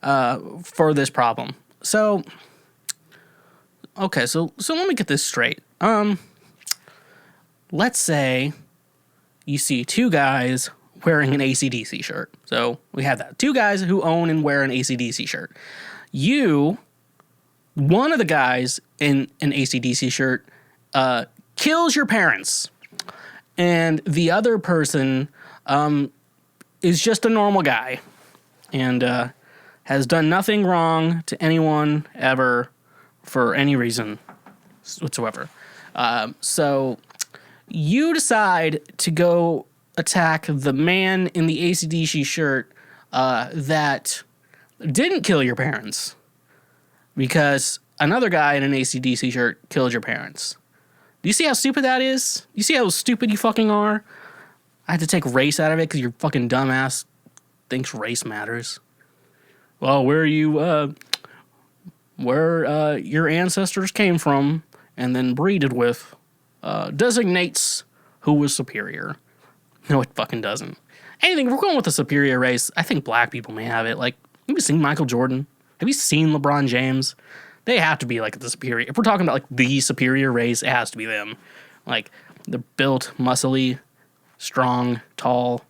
Speaker 1: for this problem. So, okay, so let me get this straight. Let's say you see 2 guys wearing an AC/DC shirt. So we have that. 2 guys who own and wear an AC/DC shirt. One of the guys in an AC/DC shirt, kills your parents. And the other person, is just a normal guy and, has done nothing wrong to anyone ever for any reason whatsoever. So you decide to go attack the man in the AC/DC shirt that didn't kill your parents because another guy in an AC/DC shirt killed your parents. Do you see how stupid that is? You see how stupid you fucking are? I had to take race out of it because you're fucking dumbass thinks race matters. Well, where your ancestors came from and then breeded with designates who was superior. No, it fucking doesn't. Anything, if we're going with a superior race, I think black people may have it. Like, have you seen Michael Jordan? Have you seen LeBron James? They have to be like the superior. If we're talking about like the superior race, it has to be them. Like, they're built, muscly, strong, tall.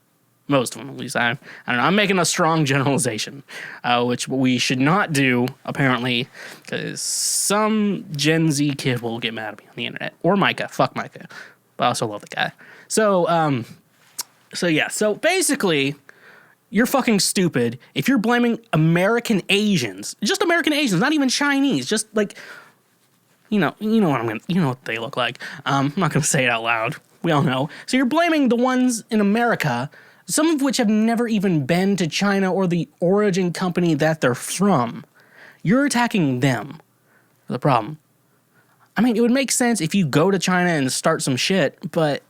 Speaker 1: Most of them, at least. I don't know. I'm making a strong generalization, which we should not do, apparently, because some Gen Z kid will get mad at me on the internet. Or Micah. Fuck Micah. But I also love the guy. So basically, you're fucking stupid if you're blaming American Asians. Just American Asians, not even Chinese. Just like, you know what they look like. I'm not gonna say it out loud. We all know. So you're blaming the ones in America, some of which have never even been to China or the origin company that they're from. You're attacking them. The problem. I mean, it would make sense if you go to China and start some shit, but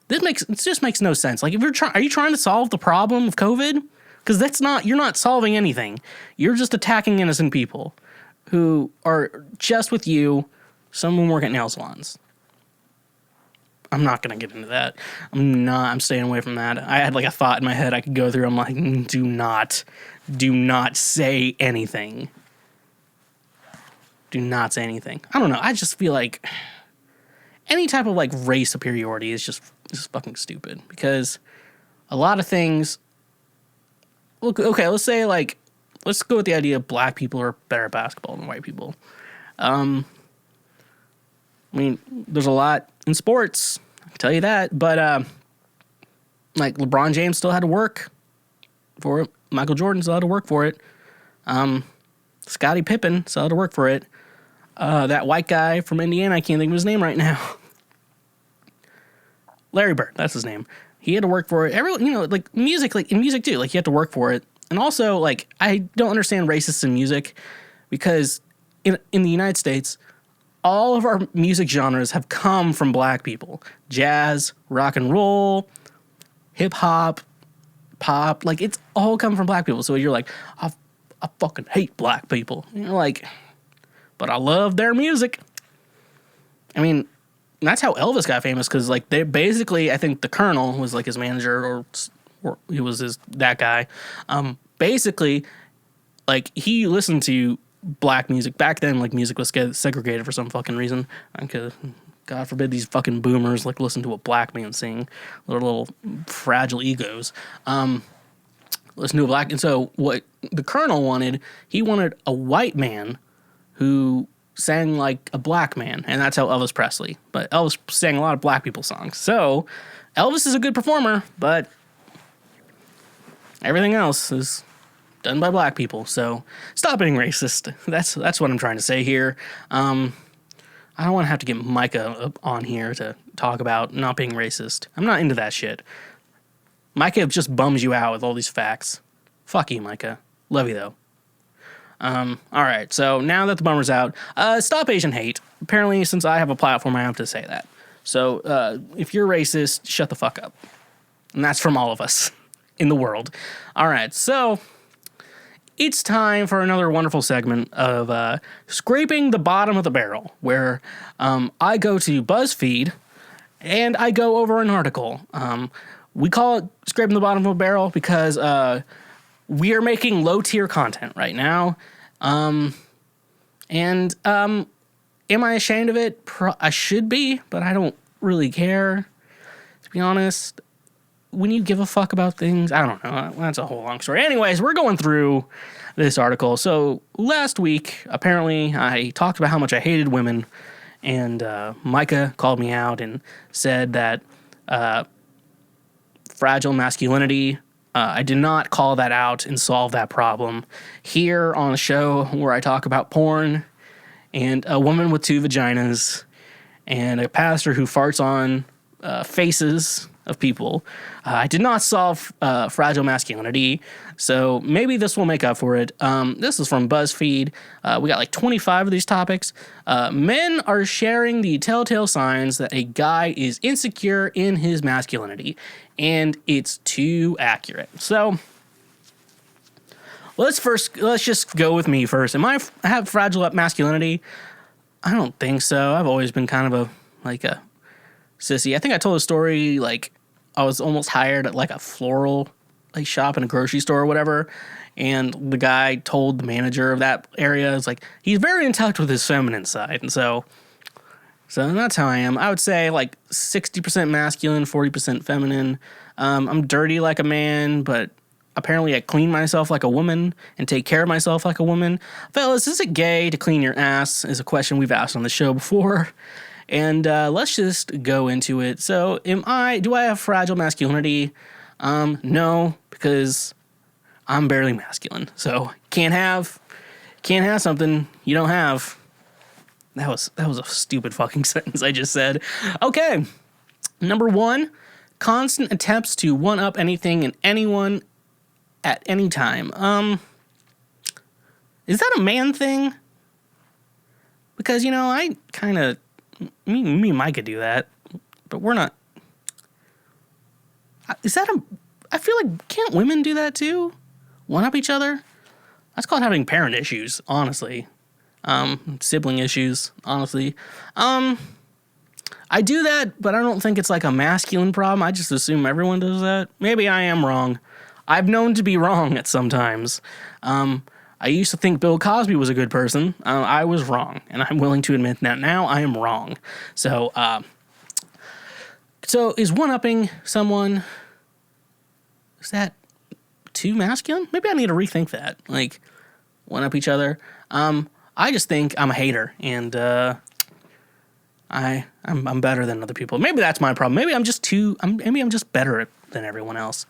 Speaker 1: it just makes no sense. Like, if are you trying to solve the problem of COVID? Because you're not solving anything. You're just attacking innocent people who are just with you. Some of them work at nail salons. I'm not going to get into that. I'm staying away from that. I had like a thought in my head I could go through. I'm like, do not say anything. Do not say anything. I don't know. I just feel like any type of like race superiority is just fucking stupid, because a lot of things. Look, okay, let's go with the idea of black people are better at basketball than white people. I mean, there's a lot in sports, I can tell you that, but like LeBron James still had to work for it. Michael Jordan still had to work for it. Scottie Pippen still had to work for it. That white guy from Indiana, I can't think of his name right now. Larry Bird, that's his name. He had to work for it. Everyone, like in music too, like you have to work for it. And also, like, I don't understand racists in music, because in the United States, all of our music genres have come from black people. Jazz, rock and roll, hip hop, pop, like it's all come from black people. So you're like, I fucking hate black people. And you're like, but I love their music. I mean, that's how Elvis got famous, because like they basically, I think the Colonel was like his manager, or he was that guy. Basically, like he listened to black music back then. Like music was segregated for some fucking reason. Because God forbid these fucking boomers like listen to a black man sing. Their little fragile egos. Listen to a black, and so what the Colonel wanted, he wanted a white man who sang like a black man, and that's how Elvis Presley. But Elvis sang a lot of black people songs. So Elvis is a good performer, but everything else is done by black people. So stop being racist. That's what I'm trying to say here. I don't want to have to get Micah on here to talk about not being racist. I'm not into that shit. Micah just bums you out with all these facts. Fuck you, Micah. Love you though. Alright, so now that the bummer's out, stop Asian hate. Apparently, since I have a platform, I have to say that. So, if you're racist, shut the fuck up. And that's from all of us in the world. Alright, so it's time for another wonderful segment of Scraping the Bottom of the Barrel, where I go to Buzzfeed and I go over an article. We call it Scraping the Bottom of the Barrel because we are making low-tier content right now. Am I ashamed of it? I should be, but I don't really care, to be honest. When you give a fuck about things, I don't know. That's a whole long story. Anyways, we're going through this article. So last week, apparently, I talked about how much I hated women, and Micah called me out and said that fragile masculinity, I did not call that out and solve that problem. Here on a show where I talk about porn and a woman with 2 vaginas and a pastor who farts on faces of people. I did not solve fragile masculinity, so maybe this will make up for it. This is from Buzzfeed. We got like 25 of these topics. Men are sharing the telltale signs that a guy is insecure in his masculinity, and it's too accurate. So let's just go with me first. I have fragile masculinity? I don't think so. I've always been kind of a sissy. I think I told a story, like, I was almost hired at like a floral shop in a grocery store or whatever, and the guy told the manager of that area, it's like, he's very in touch with his feminine side, and so that's how I am. I would say like 60% masculine, 40% feminine. I'm dirty like a man, but apparently I clean myself like a woman and take care of myself like a woman. Fellas, is it gay to clean your ass? Is a question we've asked on the show before. And let's just go into it. So do I have fragile masculinity? No, because I'm barely masculine. So can't have something you don't have. That was a stupid fucking sentence I just said. Okay. Number 1, constant attempts to one-up anything and anyone at any time. Is that a man thing? Because, I kind of... Me and Mike could do that, but we're not. I feel like, can't women do that too? One up each other? That's called having parent issues, honestly. Sibling issues, honestly. I do that, but I don't think it's like a masculine problem. I just assume everyone does that. Maybe I am wrong. I've known to be wrong at some times. I used to think Bill Cosby was a good person. I was wrong, and I'm willing to admit that now I am wrong. So is one-upping someone, is that too masculine? Maybe I need to rethink that. Like, one-up each other. I just think I'm a hater, and I'm better than other people. Maybe that's my problem. Maybe I'm just better than everyone else.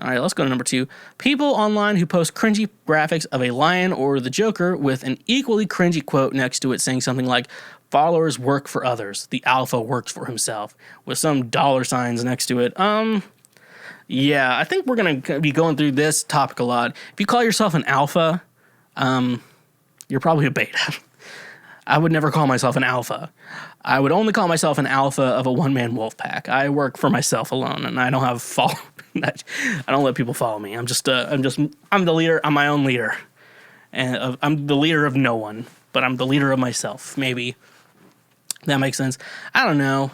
Speaker 1: All right, let's go to number 2. People online who post cringy graphics of a lion or the Joker with an equally cringy quote next to it saying something like, followers work for others, the alpha works for himself, with some dollar signs next to it. Yeah, I think we're going to be going through this topic a lot. If you call yourself an alpha, you're probably a beta. I would never call myself an alpha. I would only call myself an alpha of a one-man wolf pack. I work for myself alone, and I don't have I don't let people follow me. I'm the leader. I'm my own leader, and I'm the leader of no one, but I'm the leader of myself. Maybe that makes sense. I don't know.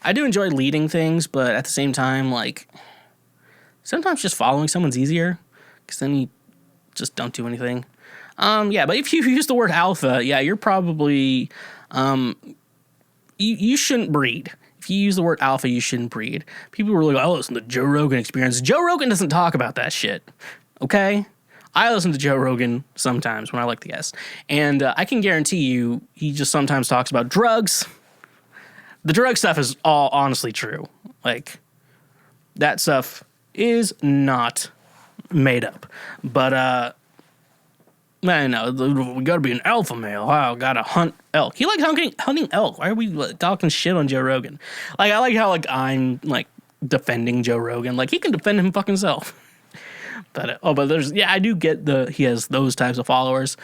Speaker 1: I do enjoy leading things, but at the same time, like, sometimes just following someone's easier, because then you just don't do anything. Yeah, but if you use the word alpha, yeah, you're probably, you shouldn't breed. If you use the word alpha, you shouldn't breed. People were like, oh, listen to the Joe Rogan Experience. Joe Rogan doesn't talk about that shit, okay? I listen to Joe Rogan sometimes when I like the guest, and I can guarantee you he just sometimes talks about drugs. The drug stuff is all honestly true. Like, that stuff is not made up. But, man, no, we gotta be an alpha male. Wow, gotta hunt elk. He likes hunting elk. Why are we talking shit on Joe Rogan? Like, I like how, like, I'm, like, defending Joe Rogan. Like, he can defend him fucking self. But I do get he has those types of followers,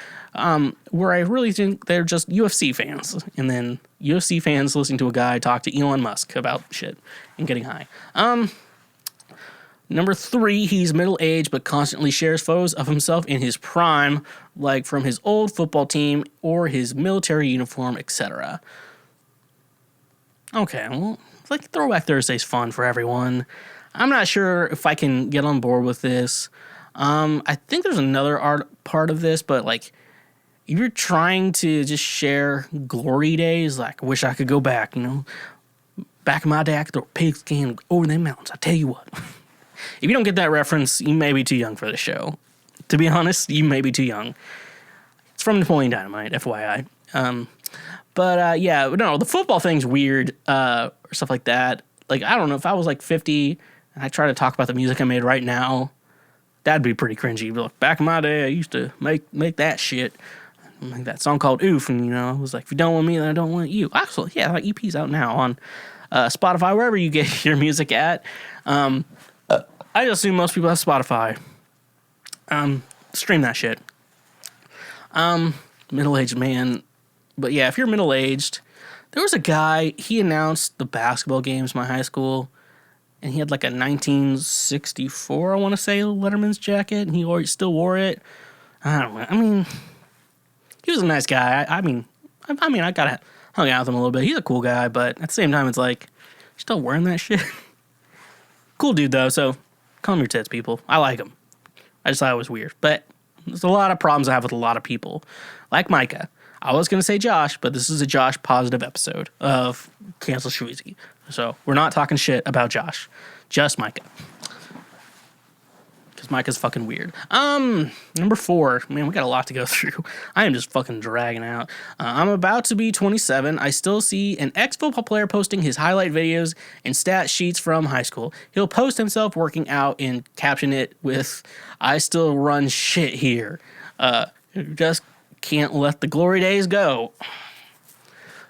Speaker 1: where I really think they're just UFC fans. And then UFC fans listening to a guy talk to Elon Musk about shit and getting high. Number 3, he's middle-aged but constantly shares photos of himself in his prime, like from his old football team or his military uniform, etc. Okay, well, like, Throwback Thursday's fun for everyone. I'm not sure if I can get on board with this. I think there's another part of this, but, like, if you're trying to just share glory days, like, I wish I could go back, back in my day, I could throw a pigskin over them mountains. I tell you what. If you don't get that reference, you may be too young for the show. To be honest, you may be too young. It's from Napoleon Dynamite, FYI. Yeah, no, the football thing's weird, or stuff like that. Like, I don't know, if I was like 50 and I try to talk about the music I made right now, that'd be pretty cringy. But back in my day, I used to make that shit. like that song called Oof, and it was like, if you don't want me, then I don't want you. Actually, yeah, that EP's out now on Spotify, wherever you get your music at. I assume most people have Spotify. Stream that shit. Middle-aged man. But yeah, if you're middle-aged, there was a guy, he announced the basketball games in my high school, and he had like a 1964, I want to say, Letterman's jacket, and he still wore it. I don't know. I mean, he was a nice guy. I mean, I got to hung out with him a little bit. He's a cool guy, but at the same time, it's like, you're still wearing that shit? Cool dude, though, so calm your tits, people. I like him. I just thought it was weird. But there's a lot of problems I have with a lot of people. Like Micah. I was going to say Josh, but this is a Josh positive episode of Cancel Schweezy. So we're not talking shit about Josh. Just Micah. Because Micah's fucking weird. Number 4. Man, we got a lot to go through. I am just fucking dragging out. I'm about to be 27. I still see an ex-football player posting his highlight videos and stat sheets from high school. He'll post himself working out and caption it with, "I still run shit here. Just can't let the glory days go."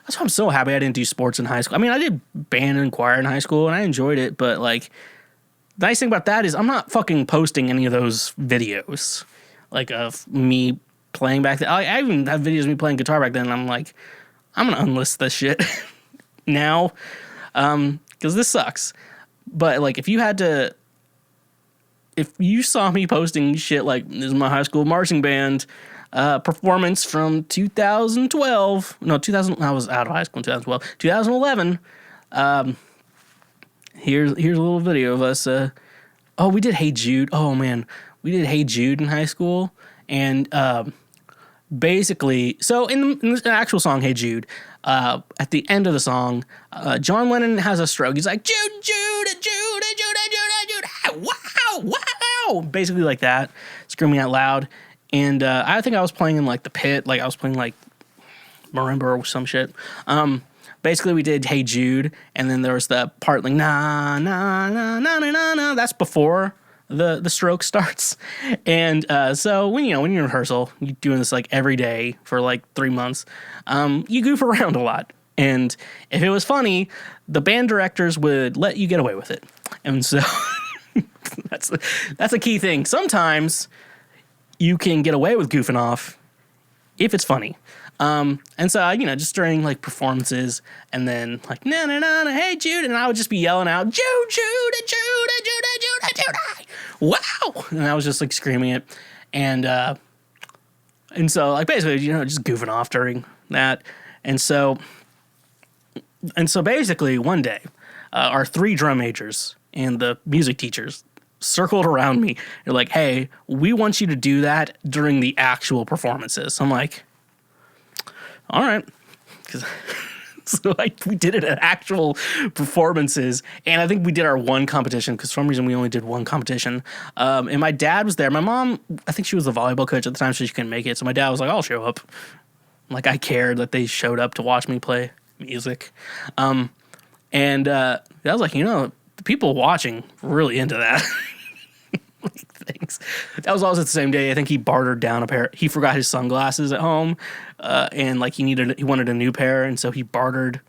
Speaker 1: That's why I'm so happy I didn't do sports in high school. I mean, I did band and choir in high school, and I enjoyed it, but, like, the nice thing about that is I'm not fucking posting any of those videos, like, of me playing back then. I even have videos of me playing guitar back then, and I'm like, I'm going to unlist this shit now, because this sucks. But, like, if you saw me posting shit like, this is my high school marching band performance from 2012. No, 2000. I was out of high school in 2012. 2011. Here's a little video of us. We did Hey Jude. Oh man, we did Hey Jude in high school, and basically, so in the actual song Hey Jude, at the end of the song, John Lennon has a stroke. He's like, Jude, Jude, Jude, Jude, Jude, Jude, wow, wow, basically like that, screaming out loud. And I think I was playing in, like, the pit. Like, I was playing, like, marimba or some shit. Basically, we did Hey Jude. And then there was the part, like, na, na, na, na, na, na, na. That's before the stroke starts. And so when you're in rehearsal, you're doing this, like, every day for, like, 3 months, you goof around a lot. And if it was funny, the band directors would let you get away with it. And so that's a key thing. Sometimes you can get away with goofing off if it's funny. And so, just during, like, performances, and then, like, na na na na, Hey Jude, and I would just be yelling out, Jude, Jude, Jude, Jude, Jude, Jude, wow, and I was just, like, screaming it, and so, like, basically, just goofing off during that, and so basically, one day, our 3 drum majors and the music teachers circled around me. They're like, hey, we want you to do that during the actual performances. I'm like, all right. So we did it at actual performances. And I think we did our one competition, because for some reason we only did one competition. And my dad was there. My mom, I think she was the volleyball coach at the time, so she couldn't make it. So my dad was like, I'll show up. Like, I cared that they showed up to watch me play music. I was like, the people watching really into that. Things. That was also the same day. I think he bartered down a pair. He forgot his sunglasses at home, and like he wanted a new pair, and so he bartered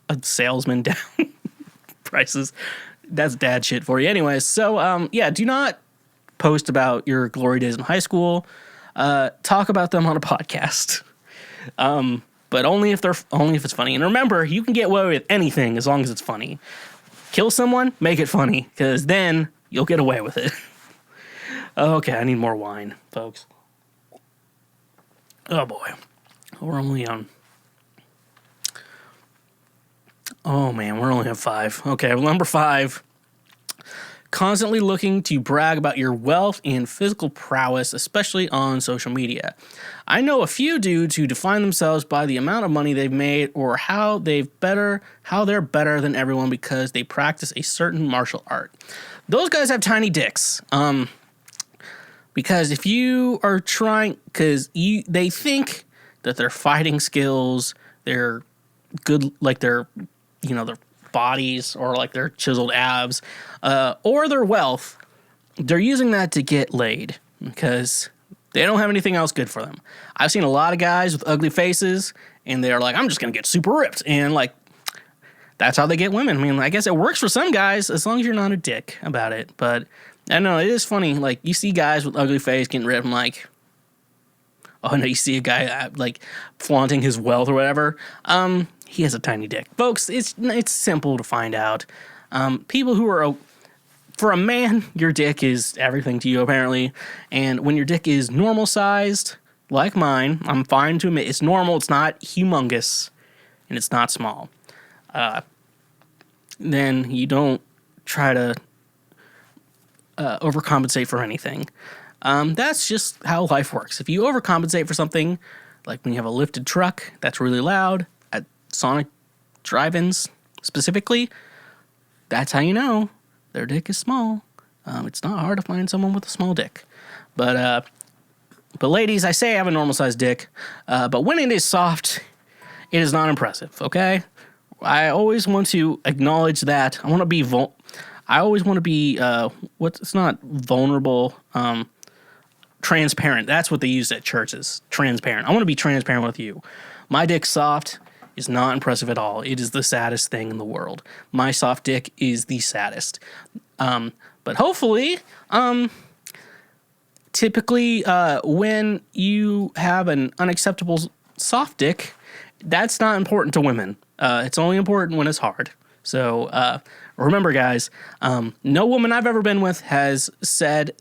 Speaker 1: a salesman down prices. That's dad shit for you. Anyways, so do not post about your glory days in high school. Talk about them on a podcast. But only if it's funny. And remember, you can get away with anything as long as it's funny. Kill someone, make it funny, because then you'll get away with it. Okay, I need more wine, folks. Oh boy, we're only on. Oh man, we're only on 5. Okay, well, number 5. Constantly looking to brag about your wealth and physical prowess, especially on social media. I know a few dudes who define themselves by the amount of money they've made or how they're better than everyone because they practice a certain martial art. Those guys have tiny dicks. Because if you are trying, they think that their fighting skills, their good, like their bodies or like their chiseled abs, or their wealth, they're using that to get laid because They don't have anything else good for them. I've seen a lot of guys with ugly faces, and they're like, I'm just going to get super ripped. And, like, that's how they get women. I mean, I guess it works for some guys as long as you're not a dick about it. But, I don't know, it is funny. Like, you see guys with ugly face getting ripped, I'm like, oh, no, you see a guy, like, flaunting his wealth or whatever. He has a tiny dick. Folks, it's simple to find out. People who are... For a man, your dick is everything to you, apparently. And when your dick is normal-sized, like mine, I'm fine to admit it's normal, it's not humongous, and it's not small. Then you don't try to overcompensate for anything. That's just how life works. If you overcompensate for something, like when you have a lifted truck that's really loud, at Sonic drive-ins specifically, that's how you know their dick is small. It's not hard to find someone with a small dick. But ladies, I say I have a normal-sized dick, but when it is soft, it is not impressive, okay? I always want to acknowledge that. I want to be it's not vulnerable, transparent. That's what they use at churches, transparent. I want to be transparent with you. My dick's soft is not impressive at all. It is the saddest thing in the world. My soft dick is the saddest. But hopefully, typically, when you have an unacceptable soft dick, that's not important to women. It's only important when it's hard. So, remember, guys, no woman I've ever been with has said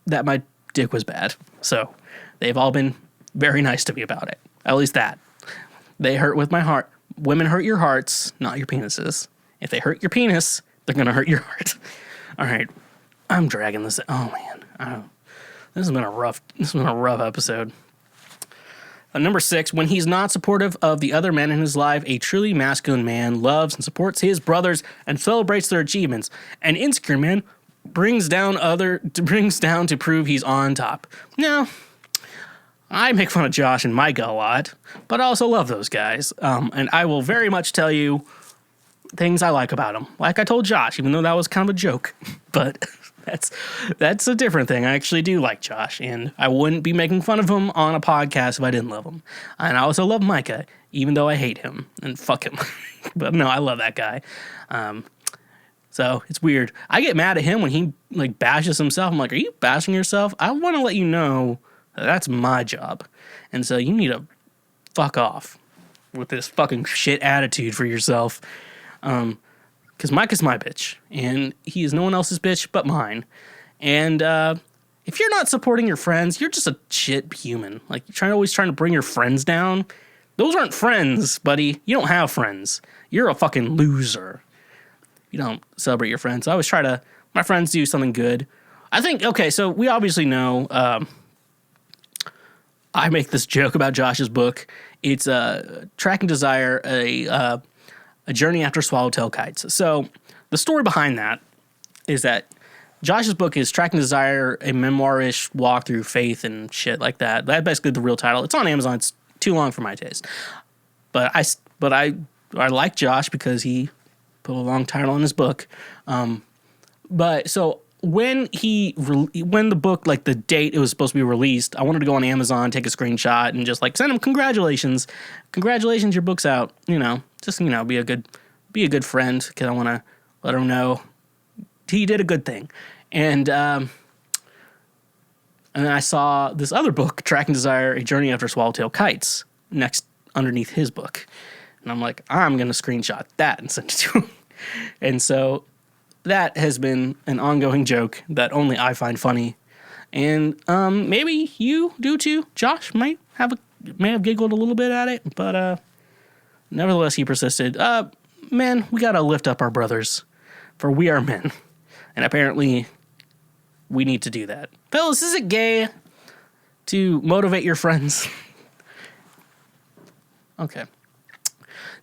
Speaker 1: that my dick was bad. So, they've all been very nice to me about it. At least that. They hurt with my heart. Women hurt your hearts, not your penises. If they hurt your penis, they're going to hurt your heart. All right. I'm dragging this. Oh, man. This has been a rough episode. Number 6, when he's not supportive of the other men in his life, a truly masculine man loves and supports his brothers and celebrates their achievements. An insecure man brings down to prove he's on top. Now, I make fun of Josh and Micah a lot, but I also love those guys. And I will very much tell you things I like about them. Like I told Josh, even though that was kind of a joke. But that's a different thing. I actually do like Josh, and I wouldn't be making fun of him on a podcast if I didn't love him. And I also love Micah, even though I hate him. And fuck him. But no, I love that guy. So it's weird. I get mad at him when he like bashes himself. I'm like, are you bashing yourself? I want to let you know that's my job. And so you need to fuck off with this fucking shit attitude for yourself. Because Mike is my bitch. And he is no one else's bitch but mine. And if you're not supporting your friends, you're just a shit human. Like, you're always trying to bring your friends down. Those aren't friends, buddy. You don't have friends. You're a fucking loser. You don't celebrate your friends. I always try to... My friends do something good. I think... Okay, so we obviously know... I make this joke about Josh's book. It's Track and Desire, a journey after swallowtail kites. So the story behind that is that Josh's book is Track and Desire, a memoir-ish walk through faith and shit like that. That's basically the real title. It's on Amazon. It's too long for my taste. But I like Josh because he put a long title on his book. But so... When the book, like the date it was supposed to be released, I wanted to go on Amazon, take a screenshot, and just like send him congratulations, your book's out. Just be a good friend because I want to let him know he did a good thing. And then I saw this other book, Track and Desire: A Journey After Swallowtail Kites, next underneath his book, and I'm like, I'm gonna screenshot that and send it to him. And so. That has been an ongoing joke that only I find funny. And maybe you do too. Josh may have giggled a little bit at it, but nevertheless he persisted. Men, we gotta lift up our brothers, for we are men. And apparently we need to do that. Fellas, is it gay to motivate your friends? Okay.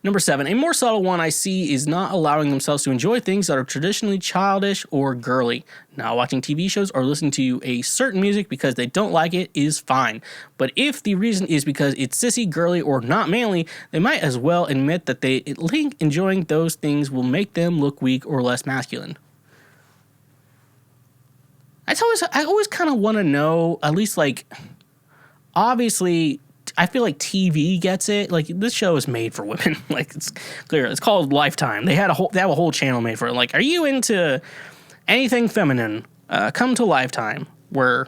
Speaker 1: Number 7, a more subtle one I see is not allowing themselves to enjoy things that are traditionally childish or girly. Not watching TV shows or listening to a certain music because they don't like it is fine. But if the reason is because it's sissy, girly, or not manly, they might as well admit that they think enjoying those things will make them look weak or less masculine. I always kind of want to know, at least like, obviously, I feel like TV gets it. Like, this show is made for women. Like, it's clear. It's called Lifetime. They have a whole channel made for it. Like, are you into anything feminine? Come to Lifetime, where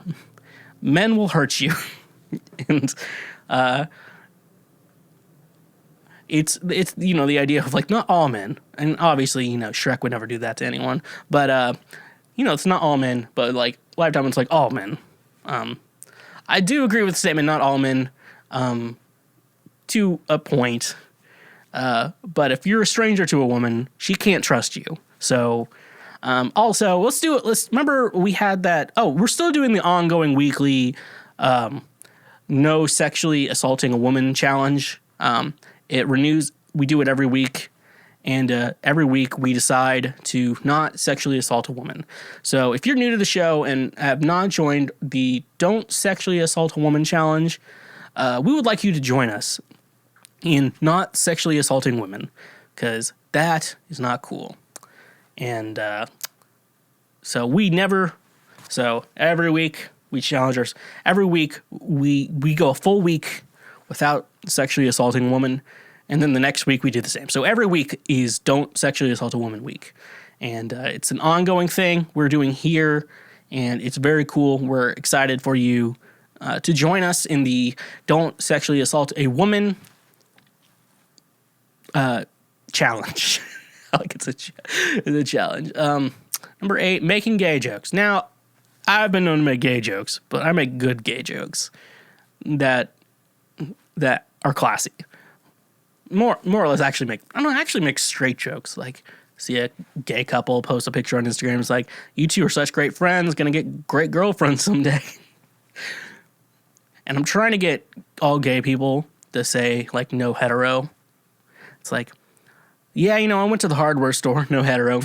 Speaker 1: men will hurt you. And it's the idea of, like, not all men. And obviously, Shrek would never do that to anyone. But it's not all men, but like Lifetime, it's like all men. I do agree with the statement, not all men, to a point. But if you're a stranger to a woman, she can't trust you. So, also, let's do it. Remember we had that. Oh, we're still doing the ongoing weekly, no sexually assaulting a woman challenge. It renews. We do it every week. And every week we decide to not sexually assault a woman. So if you're new to the show and have not joined the Don't Sexually Assault a Woman challenge, we would like you to join us in not sexually assaulting women, because that is not cool. And so every week we challenge us. Every week we go a full week without sexually assaulting a woman. And then the next week we do the same. So every week is Don't Sexually Assault a Woman week. And it's an ongoing thing we're doing here. And it's very cool. We're excited for you to join us in the Don't Sexually Assault a Woman challenge. Like it's a challenge. Number 8, making gay jokes. Now, I've been known to make gay jokes, but I make good gay jokes that are classy. More or less actually make straight jokes. Like, see a gay couple post a picture on Instagram. It's like, you two are such great friends, gonna get great girlfriends someday. And I'm trying to get all gay people to say, like, no hetero. It's like, yeah, I went to the hardware store, no hetero.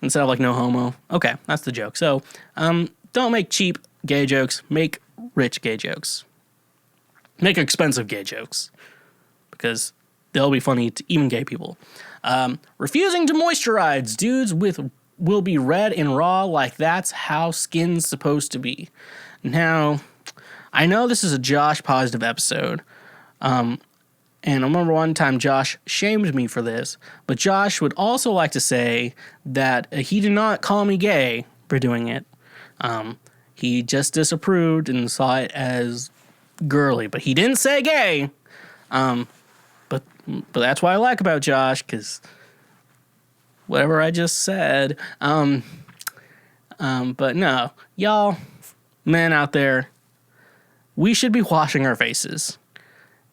Speaker 1: Instead of, like, no homo. Okay, that's the joke. So, don't make cheap gay jokes. Make rich gay jokes. Make expensive gay jokes. Because they'll be funny to even gay people. Refusing to moisturize. Dudes will be red and raw like that's how skin's supposed to be. Now, I know this is a Josh positive episode. And I remember one time Josh shamed me for this. But Josh would also like to say that he did not call me gay for doing it. He just disapproved and saw it as girly. But he didn't say gay. But that's what I like about Josh, because whatever I just said. But no, y'all, men out there, we should be washing our faces.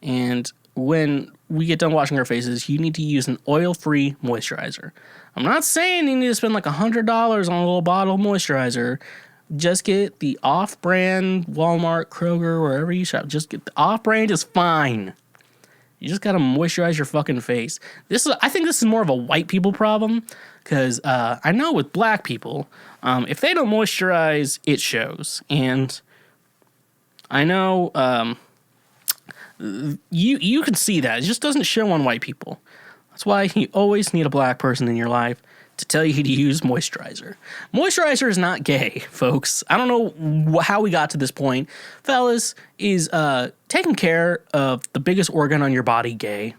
Speaker 1: And when we get done washing our faces, you need to use an oil-free moisturizer. I'm not saying you need to spend like $100 on a little bottle of moisturizer. Just get the off-brand Walmart, Kroger, wherever you shop. Just get the off-brand is fine. You just gotta moisturize your fucking face. I think this is more of a white people problem, because I know with black people, if they don't moisturize, it shows. And I know you can see that. It just doesn't show on white people. That's why you always need a black person in your life to tell you to use moisturizer. Moisturizer is not gay, folks. I don't know how we got to this point. Fellas, is taking care of the biggest organ on your body gay?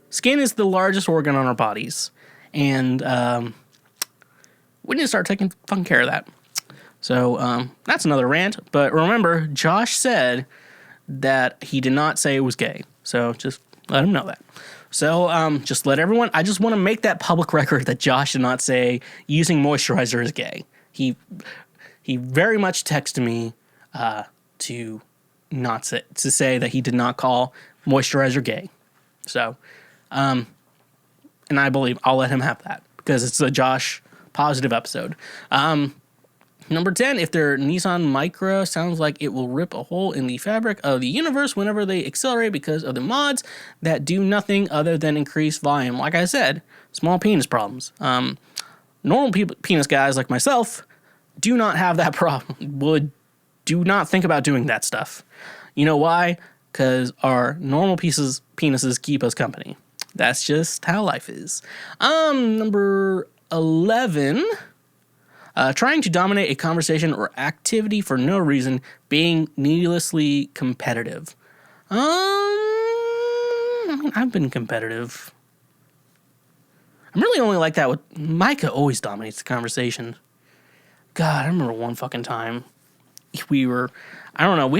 Speaker 1: Skin is the largest organ on our bodies. And we need to start taking fucking care of that. So that's another rant. But remember, Josh said that he did not say it was gay. So just let him know that. So just let everyone, I just want to make that public record that Josh did not say using moisturizer is gay. He very much texted me to say that he did not call moisturizer gay. So, and I believe I'll let him have that because it's a Josh positive episode. Number 10, if their Nissan Micra sounds like it will rip a hole in the fabric of the universe whenever they accelerate because of the mods that do nothing other than increase volume. Like I said, small penis problems. Normal penis guys like myself do not have that problem. Do not think about doing that stuff. You know why? Because our normal penises keep us company. That's just how life is. Number 11... Trying to dominate a conversation or activity for no reason. Being needlessly competitive. I mean, I've been competitive. I'm really only like that with Micah. Always dominates the conversation. God, I remember one fucking time we had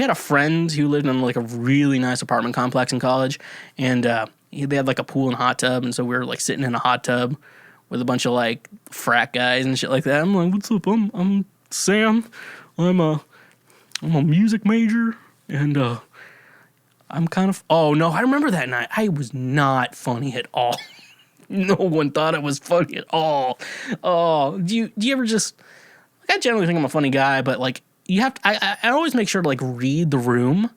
Speaker 1: a friend who lived in like a really nice apartment complex in college, and they had like a pool and hot tub, and so we were like sitting in a hot tub with a bunch of like frat guys and shit like that. I'm like, what's up? I'm Sam. I'm a music major, and I'm kind of. Oh no, I remember that night. I was not funny at all. No one thought I was funny at all. Oh, do you ever just? Like, I generally think I'm a funny guy, but like you have to. I always make sure to like read the room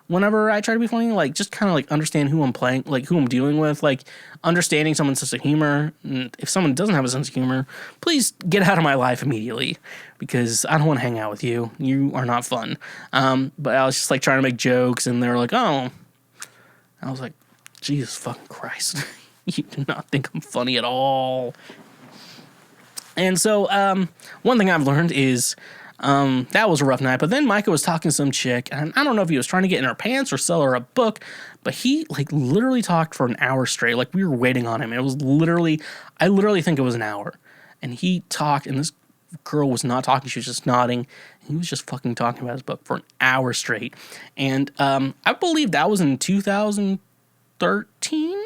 Speaker 1: whenever I try to be funny. Like just kind of like understand who I'm playing, like who I'm dealing with, like understanding someone's sense of humor. And if someone doesn't have a sense of humor, please get out of my life immediately because I don't want to hang out with you. You are not fun. But I was just like trying to make jokes, and they were like, "Oh," I was like, "Jesus fucking Christ." You do not think I'm funny at all. And so, one thing I've learned is that was a rough night. But then Micah was talking to some chick, and I don't know if he was trying to get in her pants or sell her a book, but he like literally talked for an hour straight. Like we were waiting on him. It was I literally think it was an hour. And he talked, and this girl was not talking. She was just nodding. He was just fucking talking about his book for an hour straight. And I believe that was in 2013.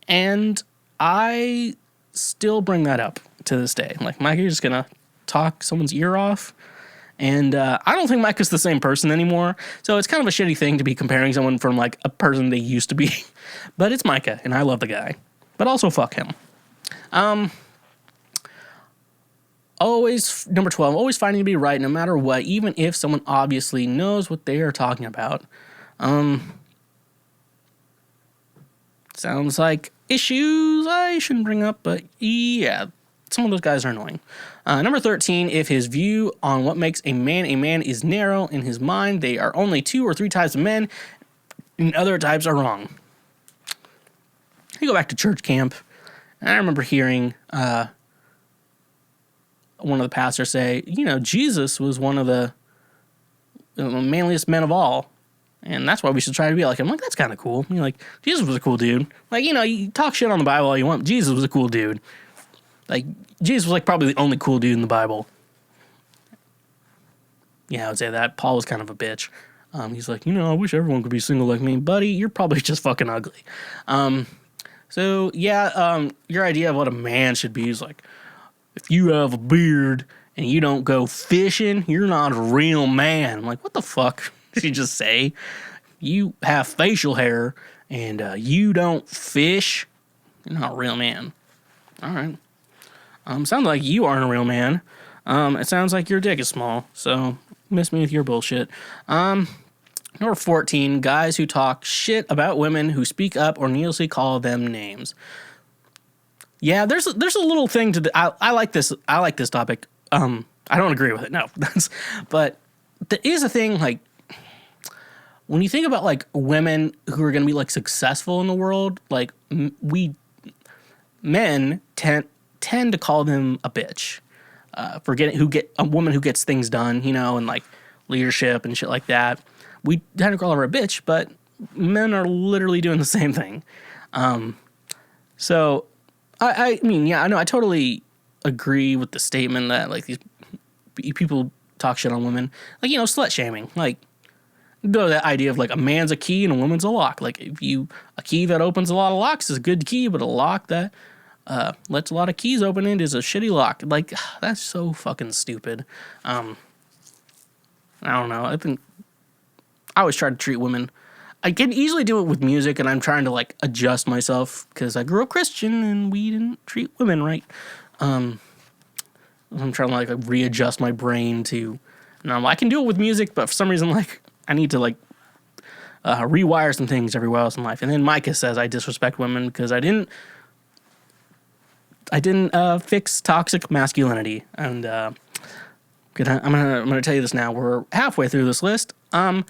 Speaker 1: And I still bring that up to this day. Like, Micah, you're just going to talk someone's ear off. And I don't think Micah's the same person anymore. So it's kind of a shitty thing to be comparing someone from, like, a person they used to be. But it's Micah, and I love the guy. But also, fuck him. Always, number 12, always finding to be right no matter what, even if someone obviously knows what they are talking about. Sounds like issues I shouldn't bring up, but yeah, some of those guys are annoying. Number 13, if his view on what makes a man is narrow in his mind, they are only 2 or 3 types of men, and other types are wrong. I go back to church camp, and I remember hearing one of the pastors say, Jesus was one of the manliest men of all. And that's why we should try to be like him. Like, that's kind of cool. Like, Jesus was a cool dude. Like, you talk shit on the Bible all you want. Jesus was a cool dude. Like, Jesus was, like, probably the only cool dude in the Bible. Yeah, I would say that. Paul was kind of a bitch. He's like, I wish everyone could be single like me. Buddy, you're probably just fucking ugly. Your idea of what a man should be is like, if you have a beard and you don't go fishing, you're not a real man. I'm like, what the fuck? Did you just say you have facial hair and you don't fish? You're not a real man. All right. Sounds like you aren't a real man. It sounds like your dick is small. So miss me with your bullshit. Number 14, guys who talk shit about women who speak up or needlessly call them names. Yeah, there's a little thing to I like this. I like this topic. I don't agree with it. No, but there is a thing like. When you think about, like, women who are going to be, like, successful in the world, like, men tend to call them a bitch. A woman who gets things done, and, like, leadership and shit like that. We tend to call her a bitch, but men are literally doing the same thing. So, I totally agree with the statement that, like, these people talk shit on women. Like, slut shaming. Like, that idea of like a man's a key and a woman's a lock. Like a key that opens a lot of locks is a good key, but a lock that lets a lot of keys open it is a shitty lock. Like that's so fucking stupid. I don't know. I think I always try to treat women. I can easily do it with music, and I'm trying to like adjust myself because I grew up Christian and we didn't treat women right. I'm trying to like readjust my brain to. I can do it with music, but for some reason like. I need to, like, rewire some things everywhere else in life. And then Micah says I disrespect women because I didn't fix toxic masculinity. And I'm gonna tell you this now. We're halfway through this list. I'm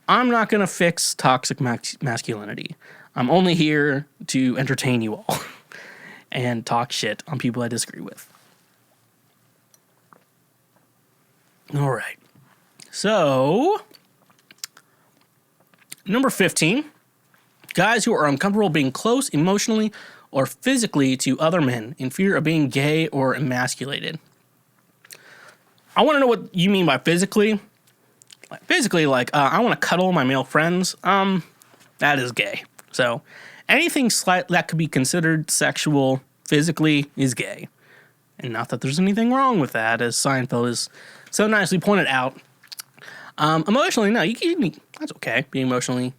Speaker 1: not gonna fix toxic masculinity. I'm only here to entertain you all and talk shit on people I disagree with. All right. So, number 15, guys who are uncomfortable being close emotionally or physically to other men in fear of being gay or emasculated. I want to know what you mean by physically. Physically, I want to cuddle my male friends. That is gay. So, anything that could be considered sexual physically is gay. And not that there's anything wrong with that, as Seinfeld has so nicely pointed out. Emotionally, no, that's okay. Be emotionally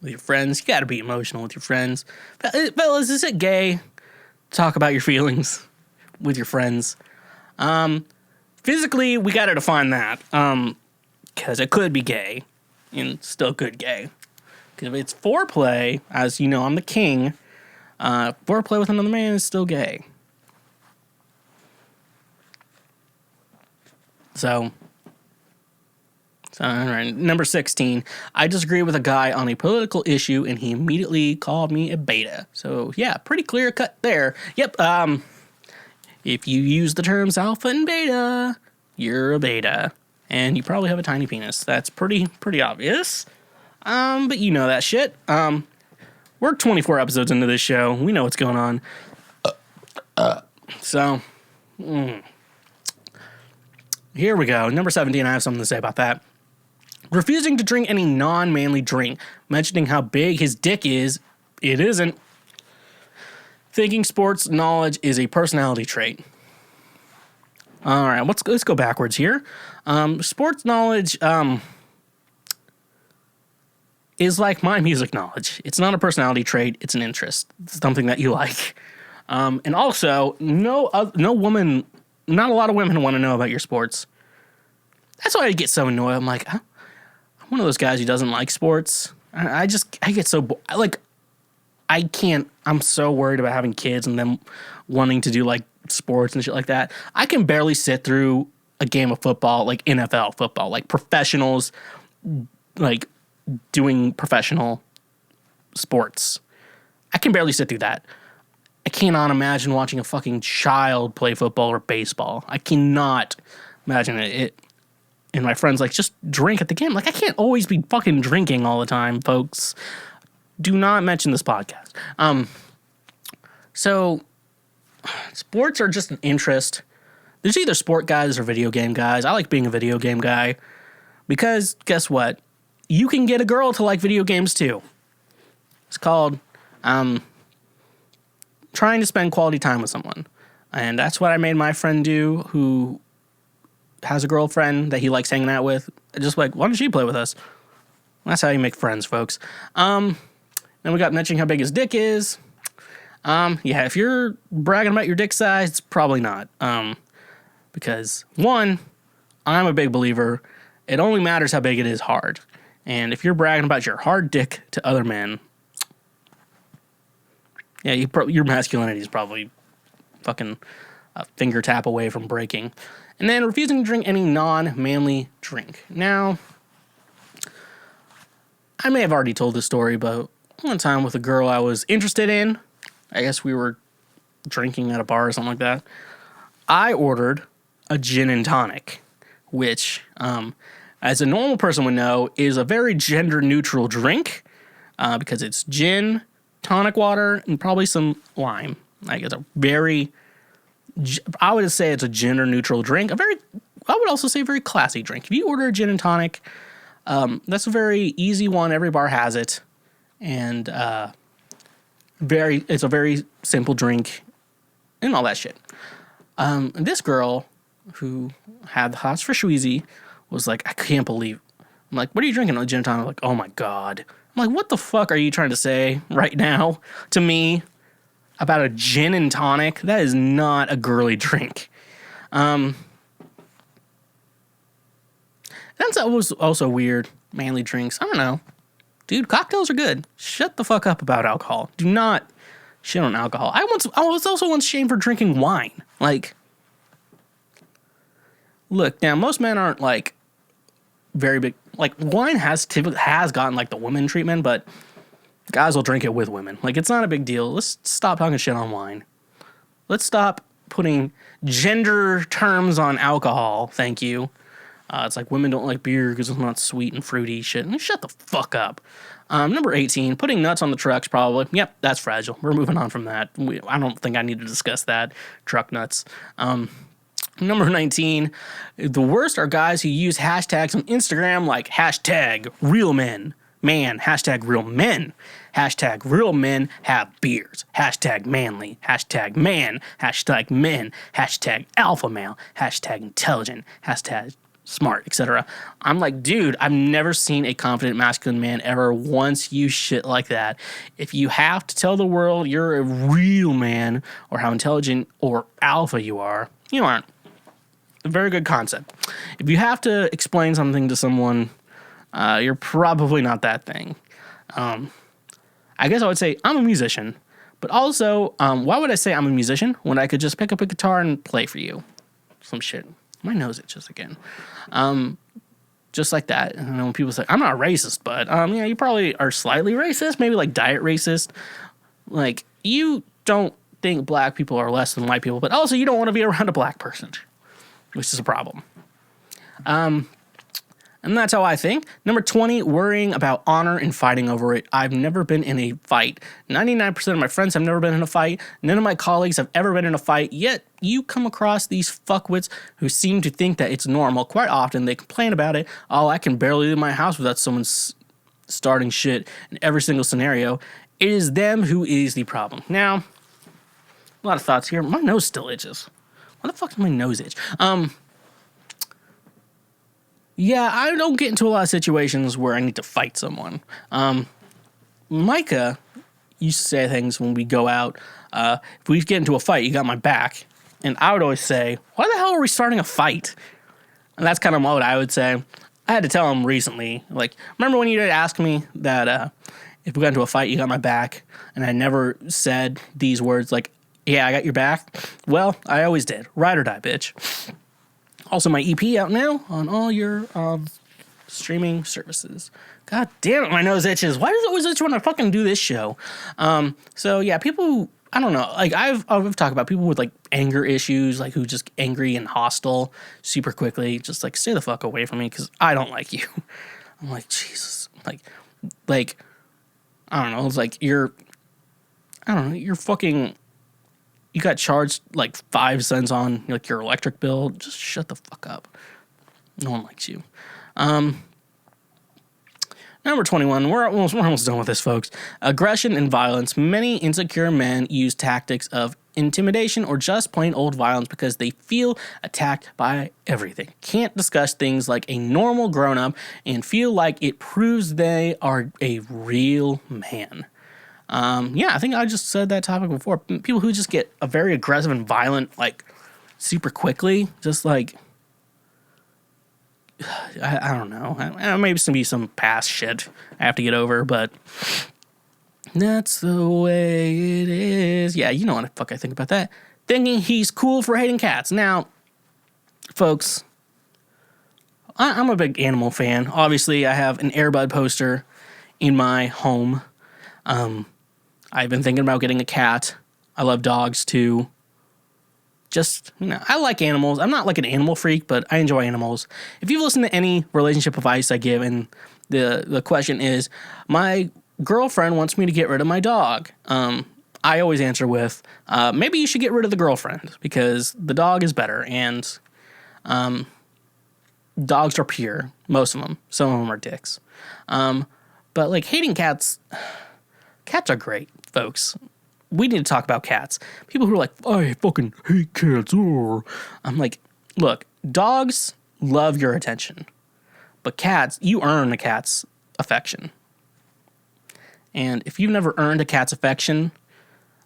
Speaker 1: with your friends. You gotta be emotional with your friends. Fellas, is it gay to talk about your feelings with your friends? Physically, we gotta define that. Because it could be gay and still good gay. Because if it's foreplay, as you know, I'm the king, foreplay with another man is still gay. So, all right. Number 16, I disagree with a guy on a political issue and he immediately called me a beta. So, yeah, pretty clear cut there. Yep, if you use the terms alpha and beta, you're a beta. And you probably have a tiny penis. That's pretty obvious. But you know that shit. We're 24 episodes into this show. We know what's going on. Here we go. Number 17, I have something to say about that. Refusing to drink any non-manly drink, mentioning how big his dick is, it isn't. Thinking sports knowledge is a personality trait. All right, let's go backwards here. Sports knowledge is like my music knowledge. It's not a personality trait. It's an interest. It's something that you like. And also, no woman, not a lot of women want to know about your sports. That's why I get so annoyed. I'm like, I'm one of those guys who doesn't like sports. I get so I can't. I'm so worried about having kids and them wanting to do like sports and shit like that. I can barely sit through a game of football, like NFL football, like professionals, like doing professional sports. I can barely sit through that. I cannot imagine watching a fucking child play football or baseball. I cannot imagine it. And my friends like, just drink at the game. Like, I can't always be fucking drinking all the time, folks. Do not mention this podcast. So sports are just an interest. There's either sport guys or video game guys. I like being a video game guy because guess what? You can get a girl to like video games too. It's called trying to spend quality time with someone. And that's what I made my friend do who has a girlfriend that he likes hanging out with. Just like, why don't you play with us? That's how you make friends, folks. Then we got mentioning how big his dick is. Yeah, if you're bragging about your dick size, it's probably not. Because, one, I'm a big believer. It only matters how big it is hard. And if you're bragging about your hard dick to other men, yeah, your masculinity is probably fucking a finger tap away from breaking. And then refusing to drink any non-manly drink. Now, I may have already told this story, but one time with a girl I was interested in, I guess we were drinking at a bar or something like that, I ordered a gin and tonic, which, as a normal person would know, is a very gender-neutral drink, because it's gin, tonic water, and probably some lime. Like, it's a very, I would say it's a gender-neutral drink. I would also say very classy drink. If you order a gin and tonic, that's a very easy one. Every bar has it. And it's a very simple drink and all that shit. This girl who had the hots for Schweezy was like, I can't believe. I'm like, what are you drinking? A gin and tonic? I'm like, oh my God. I'm like, what the fuck are you trying to say right now to me about a gin and tonic? That is not a girly drink. That's was also weird. Manly drinks. I don't know. Dude, cocktails are good. Shut the fuck up about alcohol. Do not shit on alcohol. I was also once shamed for drinking wine. Like, look, now most men aren't like very big. Like, wine has gotten like the women treatment, but guys will drink it with women. Like, it's not a big deal. Let's stop talking shit on wine. Let's stop putting gender terms on alcohol. Thank you. It's like women don't like beer because it's not sweet and fruity shit. And shut the fuck up. Number 18, putting nuts on the trucks, probably. Yep, that's fragile. We're moving on from that. I don't think I need to discuss that. Truck nuts. Number 19, the worst are guys who use hashtags on Instagram like hashtag real men. Man, hashtag real men. Hashtag real men have beards. Hashtag manly. Hashtag man. Hashtag men. Hashtag alpha male. Hashtag intelligent. Hashtag smart, etc. I'm like, dude, I've never seen a confident masculine man ever once use shit like that. If you have to tell the world you're a real man or how intelligent or alpha you aren't. A very good concept. If you have to explain something to someone, you're probably not that thing. I guess I would say I'm a musician, but also, why would I say I'm a musician when I could just pick up a guitar and play for you? Some shit. My nose itches again. Just like that. You know, when people say, I'm not racist, but, yeah, you probably are slightly racist, maybe like diet racist. Like, you don't think black people are less than white people, but also you don't want to be around a black person, which is a problem. And that's how I think. Number 20, worrying about honor and fighting over it. I've never been in a fight. 99% of my friends have never been in a fight. None of my colleagues have ever been in a fight. Yet, you come across these fuckwits who seem to think that it's normal. Quite often, they complain about it. Oh, I can barely leave my house without someone starting shit in every single scenario. It is them who is the problem. Now, a lot of thoughts here. My nose still itches. Why the fuck does my nose itch? Yeah, I don't get into a lot of situations where I need to fight someone. Micah used to say things when we go out. If we get into a fight, you got my back. And I would always say, why the hell are we starting a fight? And that's kind of what I would say. I had to tell him recently, like, remember when you did ask me that if we got into a fight, you got my back? And I never said these words like, yeah, I got your back. Well, I always did. Ride or die, bitch. Also, my EP out now on all your streaming services. God damn it, my nose itches. Why does it always itch when I fucking do this show? So yeah, people who, I don't know, like I've talked about people with like anger issues, like who just angry and hostile super quickly. Just like stay the fuck away from me because I don't like you. I'm like, Jesus, like I don't know. It's like you're fucking. You got charged like 5 cents on like your electric bill. Just shut the fuck up. No one likes you. Number 21. We're almost done with this, folks. Aggression and violence. Many insecure men use tactics of intimidation or just plain old violence because they feel attacked by everything. Can't discuss things like a normal grown-up and feel like it proves they are a real man. Yeah, I think I just said that topic before. People who just get a very aggressive and violent, like, super quickly, just like, I don't know. Maybe it's going to be some past shit I have to get over, but that's the way it is. Yeah, you know what the fuck I think about that. Thinking he's cool for hating cats. Now, folks, I'm a big animal fan. Obviously, I have an Air Bud poster in my home. I've been thinking about getting a cat. I love dogs too. Just, I like animals. I'm not like an animal freak, but I enjoy animals. If you've listened to any relationship advice I give, and the question is, my girlfriend wants me to get rid of my dog. I always answer with, maybe you should get rid of the girlfriend because the dog is better. And dogs are pure, most of them. Some of them are dicks. But like hating cats are great, folks. We need to talk about cats. People who are like, I fucking hate cats. Oh. I'm like, look, dogs love your attention. But cats, you earn a cat's affection. And if you've never earned a cat's affection,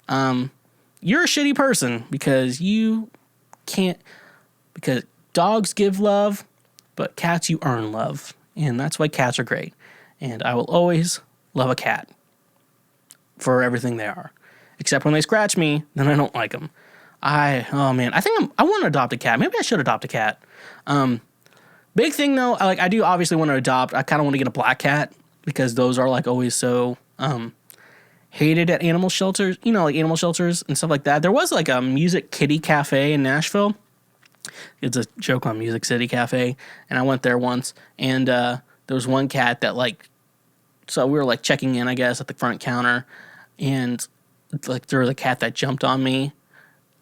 Speaker 1: you're a shitty person because you can't, because dogs give love, but cats, you earn love. And that's why cats are great. And I will always love a cat for everything they are. Except when they scratch me, then I don't like them. I think I want to adopt a cat. Maybe I should adopt a cat. Big thing though, I do obviously want to adopt. I kind of want to get a black cat because those are like always so hated at animal shelters, like animal shelters and stuff like that. There was like a music kitty cafe in Nashville. It's a joke on Music City Cafe, and I went there once, and there was one cat that so we were like checking in, I guess, at the front counter, and like there was a cat that jumped on me,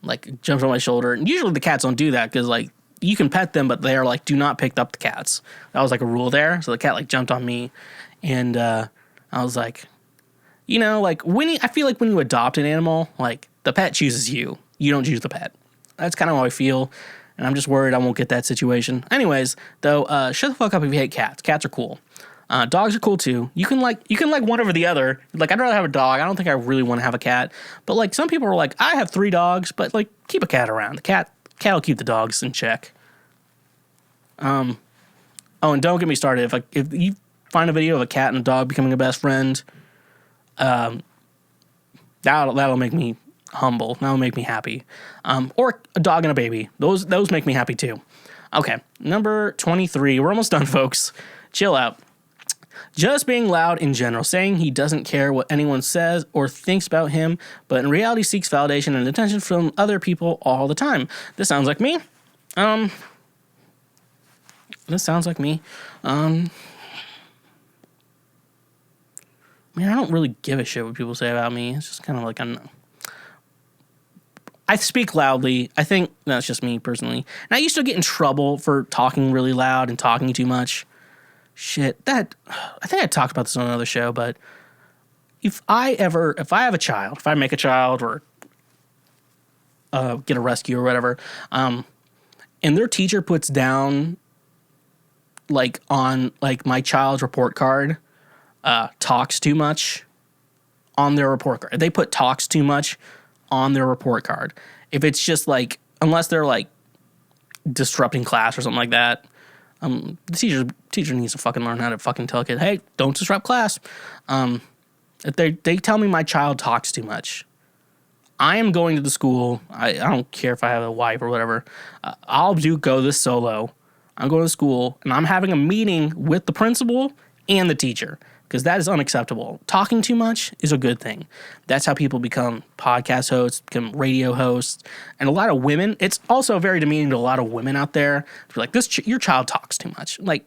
Speaker 1: like jumped on my shoulder. And usually the cats don't do that because like you can pet them, but they're like, do not pick up the cats. That was like a rule there. So the cat like jumped on me, and I was like, like I feel like when you adopt an animal, like the pet chooses you. You don't choose the pet. That's kind of how I feel. And I'm just worried I won't get that situation. Anyways, though, shut the fuck up if you hate cats. Cats are cool. Dogs are cool too. You can like one over the other. Like I'd rather have a dog. I don't think I really want to have a cat. But like some people are like, I have 3 dogs, but like keep a cat around. The cat will keep the dogs in check. Oh, and don't get me started. If you find a video of a cat and a dog becoming a best friend, that'll make me humble. That'll make me happy. Or a dog and a baby. Those make me happy too. Okay, number 23. We're almost done, folks. Chill out. Just being loud in general, saying he doesn't care what anyone says or thinks about him, but in reality seeks validation and attention from other people all the time. This sounds like me. Man, I don't really give a shit what people say about me. It's just kind of like I speak loudly. I think that's just me personally. And I used to get in trouble for talking really loud and talking too much. Shit, I think I talked about this on another show, but if I have a child, if I make a child or get a rescue or whatever, and their teacher puts down like on like my child's report card, talks too much on their report card. They put talks too much on their report card. If it's just like, unless they're like disrupting class or something like that, the teacher needs to fucking learn how to fucking tell a kid, hey, don't disrupt class. If they tell me my child talks too much, I am going to the school. I don't care if I have a wife or whatever. I'll go this solo. I'm going to school and I'm having a meeting with the principal and the teacher, because that is unacceptable. Talking too much is a good thing. That's how people become podcast hosts, become radio hosts, and a lot of women. It's also very demeaning to a lot of women out there to be like, your child talks too much. Like,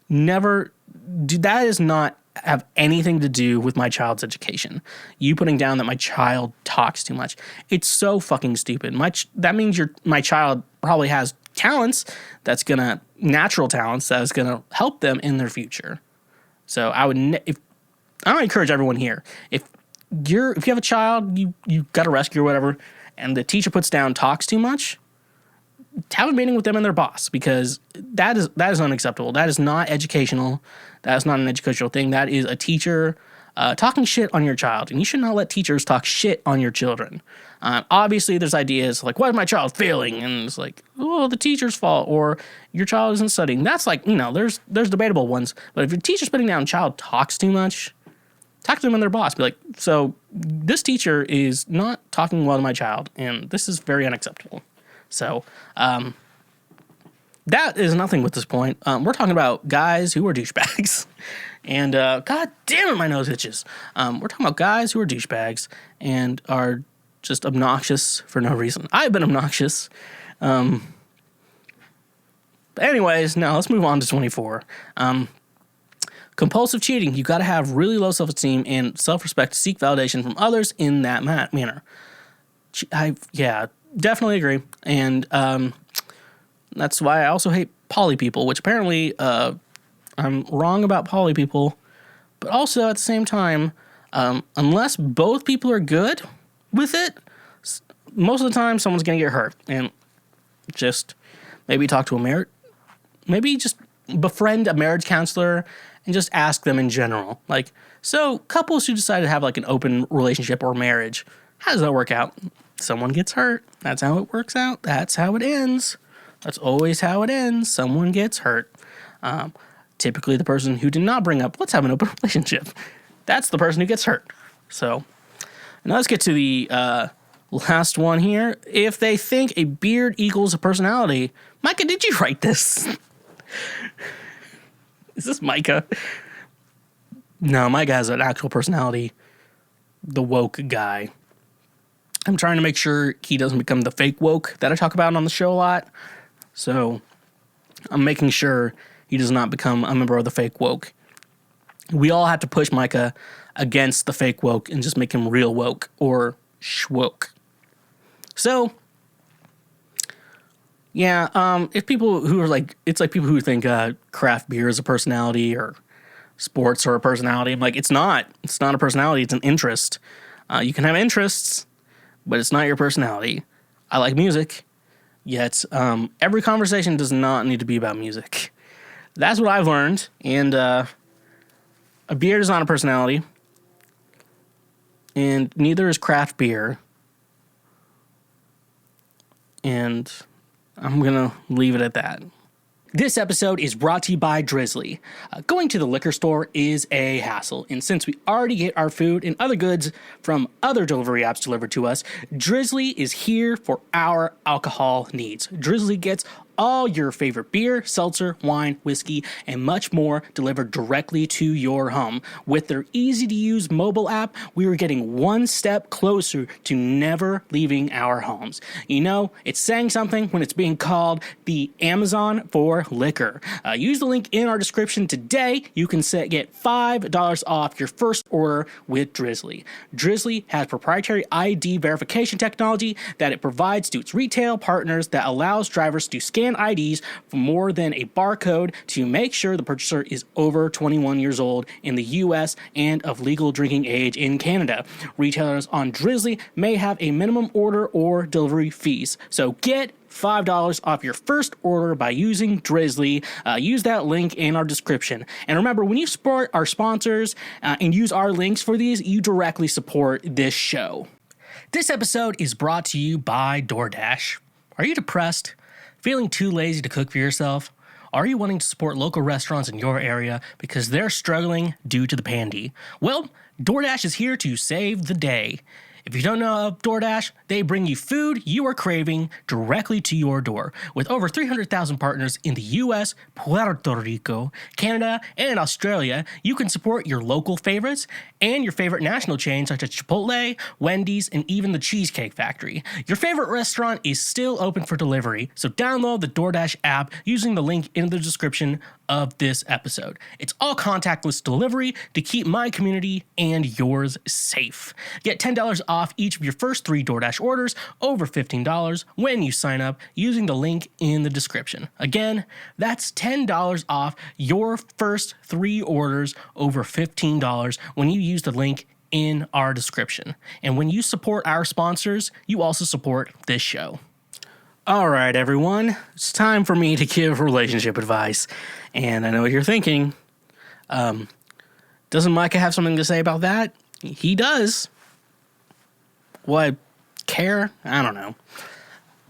Speaker 1: never. That does not have anything to do with my child's education. You putting down that my child talks too much. It's so fucking stupid. That means my child probably has talents natural talents that is gonna help them in their future. So I don't encourage everyone here. If you have a child, you got a rescue or whatever, and the teacher puts down talks too much, have a meeting with them and their boss, because that is unacceptable. That is not educational. That is not an educational thing. That is a teacher talking shit on your child, and you should not let teachers talk shit on your children. Obviously, there's ideas like, why is my child failing? And it's like, oh, the teacher's fault, or your child isn't studying. That's like, there's debatable ones. But if your teacher's putting down child talks too much, talk to them and their boss. Be like, so this teacher is not talking well to my child, and this is very unacceptable. So that is nothing with this point. We're talking about guys who are douchebags. And God damn it, my nose itches. We're talking about guys who are douchebags and are just obnoxious for no reason. I've been obnoxious. But anyways, now let's move on to 24. Compulsive cheating. You got to have really low self-esteem and self-respect to seek validation from others in that manner. Definitely agree. And that's why I also hate poly people, which apparently I'm wrong about poly people. But also at the same time, unless both people are good with it, most of the time someone's going to get hurt. And just maybe talk to maybe just befriend a marriage counselor and just ask them in general. Like, so couples who decide to have like an open relationship or marriage, how does that work out? Someone gets hurt. That's how it works out. That's how it ends. That's always how it ends. Someone gets hurt. Typically the person who did not bring up, let's have an open relationship. That's the person who gets hurt. So now let's get to the last one here. If they think a beard equals a personality. Micah, did you write this? Is this Micah? No, Micah has an actual personality. the woke guy. I'm trying to make sure he doesn't become the fake woke that I talk about on the show a lot. So I'm making sure he does not become a member of the fake woke. We all have to push Micah against the fake woke and just make him real woke or schwoke. So, yeah, if people who are like, it's like people who think craft beer is a personality or sports are a personality. I'm like, it's not. It's not a personality. It's an interest. You can have interests, but it's not your personality. I like music, yet every conversation does not need to be about music. That's what I've learned, and a beer is not a personality, and neither is craft beer. And I'm going to leave it at that.
Speaker 2: This episode is brought to you by Drizzly. Going to the liquor store is a hassle, and since we already get our food and other goods from other delivery apps delivered to us, Drizzly is here for our alcohol needs. Drizzly gets all your favorite beer, seltzer, wine, whiskey, and much more delivered directly to your home. With their easy-to-use mobile app, we are getting one step closer to never leaving our homes. You know, it's saying something when it's being called the Amazon for liquor. Use the link in our description today. You can get $5 off your first order with Drizzly. Drizzly has proprietary ID verification technology that it provides to its retail partners that allows drivers to scan IDs for more than a barcode to make sure the purchaser is over 21 years old in the US and of legal drinking age in Canada. Retailers on Drizzly may have a minimum order or delivery fees. So get $5 off your first order by using Drizzly. Use that link in our description. And remember, when you support our sponsors and use our links for these, you directly support this show. This episode is brought to you by DoorDash. Are you depressed? Feeling too lazy to cook for yourself? Are you wanting to support local restaurants in your area because they're struggling due to the pandy? Well, DoorDash is here to save the day. If you don't know of DoorDash, they bring you food you are craving directly to your door. With over 300,000 partners in the US, Puerto Rico, Canada, and Australia, you can support your local favorites and your favorite national chains such as Chipotle, Wendy's, and even the Cheesecake Factory. Your favorite restaurant is still open for delivery, so download the DoorDash app using the link in the description of this episode. It's all contactless delivery to keep my community and yours safe. Get $10 off each of your first 3 DoorDash orders over $15 when you sign up using the link in the description. Again, that's $10 off your first 3 orders over $15 when you use the link in our description. And when you support our sponsors, you also support this show.
Speaker 1: All right, everyone. It's time for me to give relationship advice. And I know what you're thinking. Doesn't Micah have something to say about that? He does. What? Care? I don't know.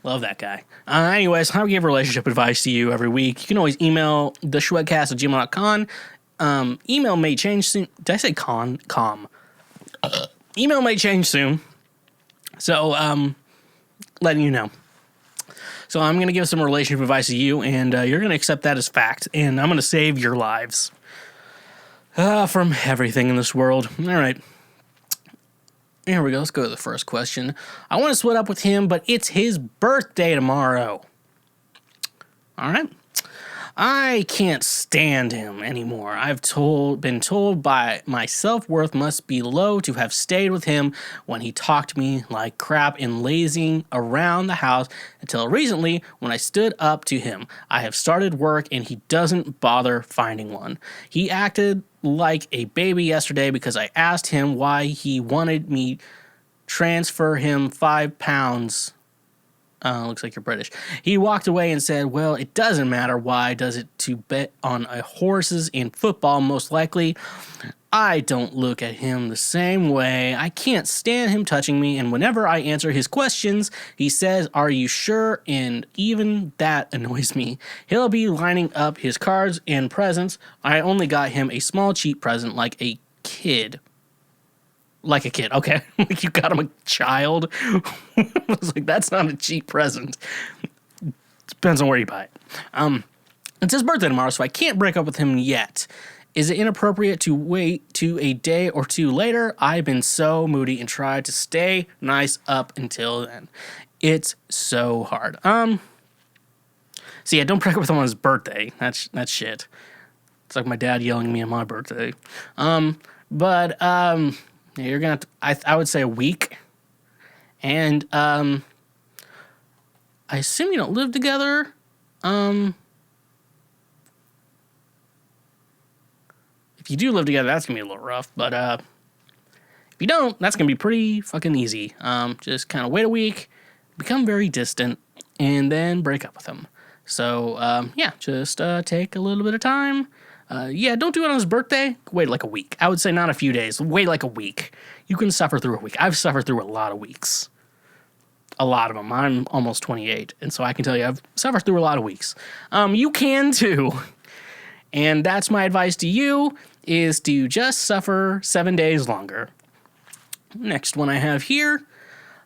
Speaker 1: Love that guy. Anyways, I give relationship advice to you every week. You can always email theshwedcast@gmail.com. Email may change soon. Did I say com? Email may change soon. So, letting you know. So I'm going to give some relationship advice to you, and you're going to accept that as fact, and I'm going to save your lives from everything in this world. All right. Here we go. Let's go to the first question. I want to split up with him, but it's his birthday tomorrow. All right. I can't stand him anymore. I've been told by my self-worth must be low to have stayed with him when he talked to me like crap and lazing around the house until recently when I stood up to him. I have started work and he doesn't bother finding one. He acted like a baby yesterday because I asked him why he wanted me transfer him 5 pounds. Looks like you're British. He walked away and said, well, it doesn't matter. Why does it to bet on horses in football most likely? I don't look at him the same way. I can't stand him touching me, and whenever I answer his questions, he says, are you sure? And even that annoys me. He'll be lining up his cards and presents. I only got him a small cheap present like a kid. Like a kid, okay. Like you got him a child. I was like, that's not a cheap present. Depends on where you buy it. It's his birthday tomorrow, so I can't break up with him yet. Is it inappropriate to wait to a day or two later? I've been so moody and tried to stay nice up until then. It's so hard. So yeah, don't break up with him on his birthday. That's shit. It's like my dad yelling at me on my birthday. But yeah, you're gonna have to, I would say a week. And I assume you don't live together. If you do live together, that's gonna be a little rough. But if you don't, that's gonna be pretty fucking easy. Just kind of wait a week, become very distant, and then break up with him. So yeah, just take a little bit of time. Yeah, don't do it on his birthday. Wait like a week. I would say not a few days. Wait like a week. You can suffer through a week. I've suffered through a lot of weeks. A lot of them. I'm almost 28, and so I can tell you I've suffered through a lot of weeks. You can too. And that's my advice to you, is to just suffer 7 days longer. Next one I have here.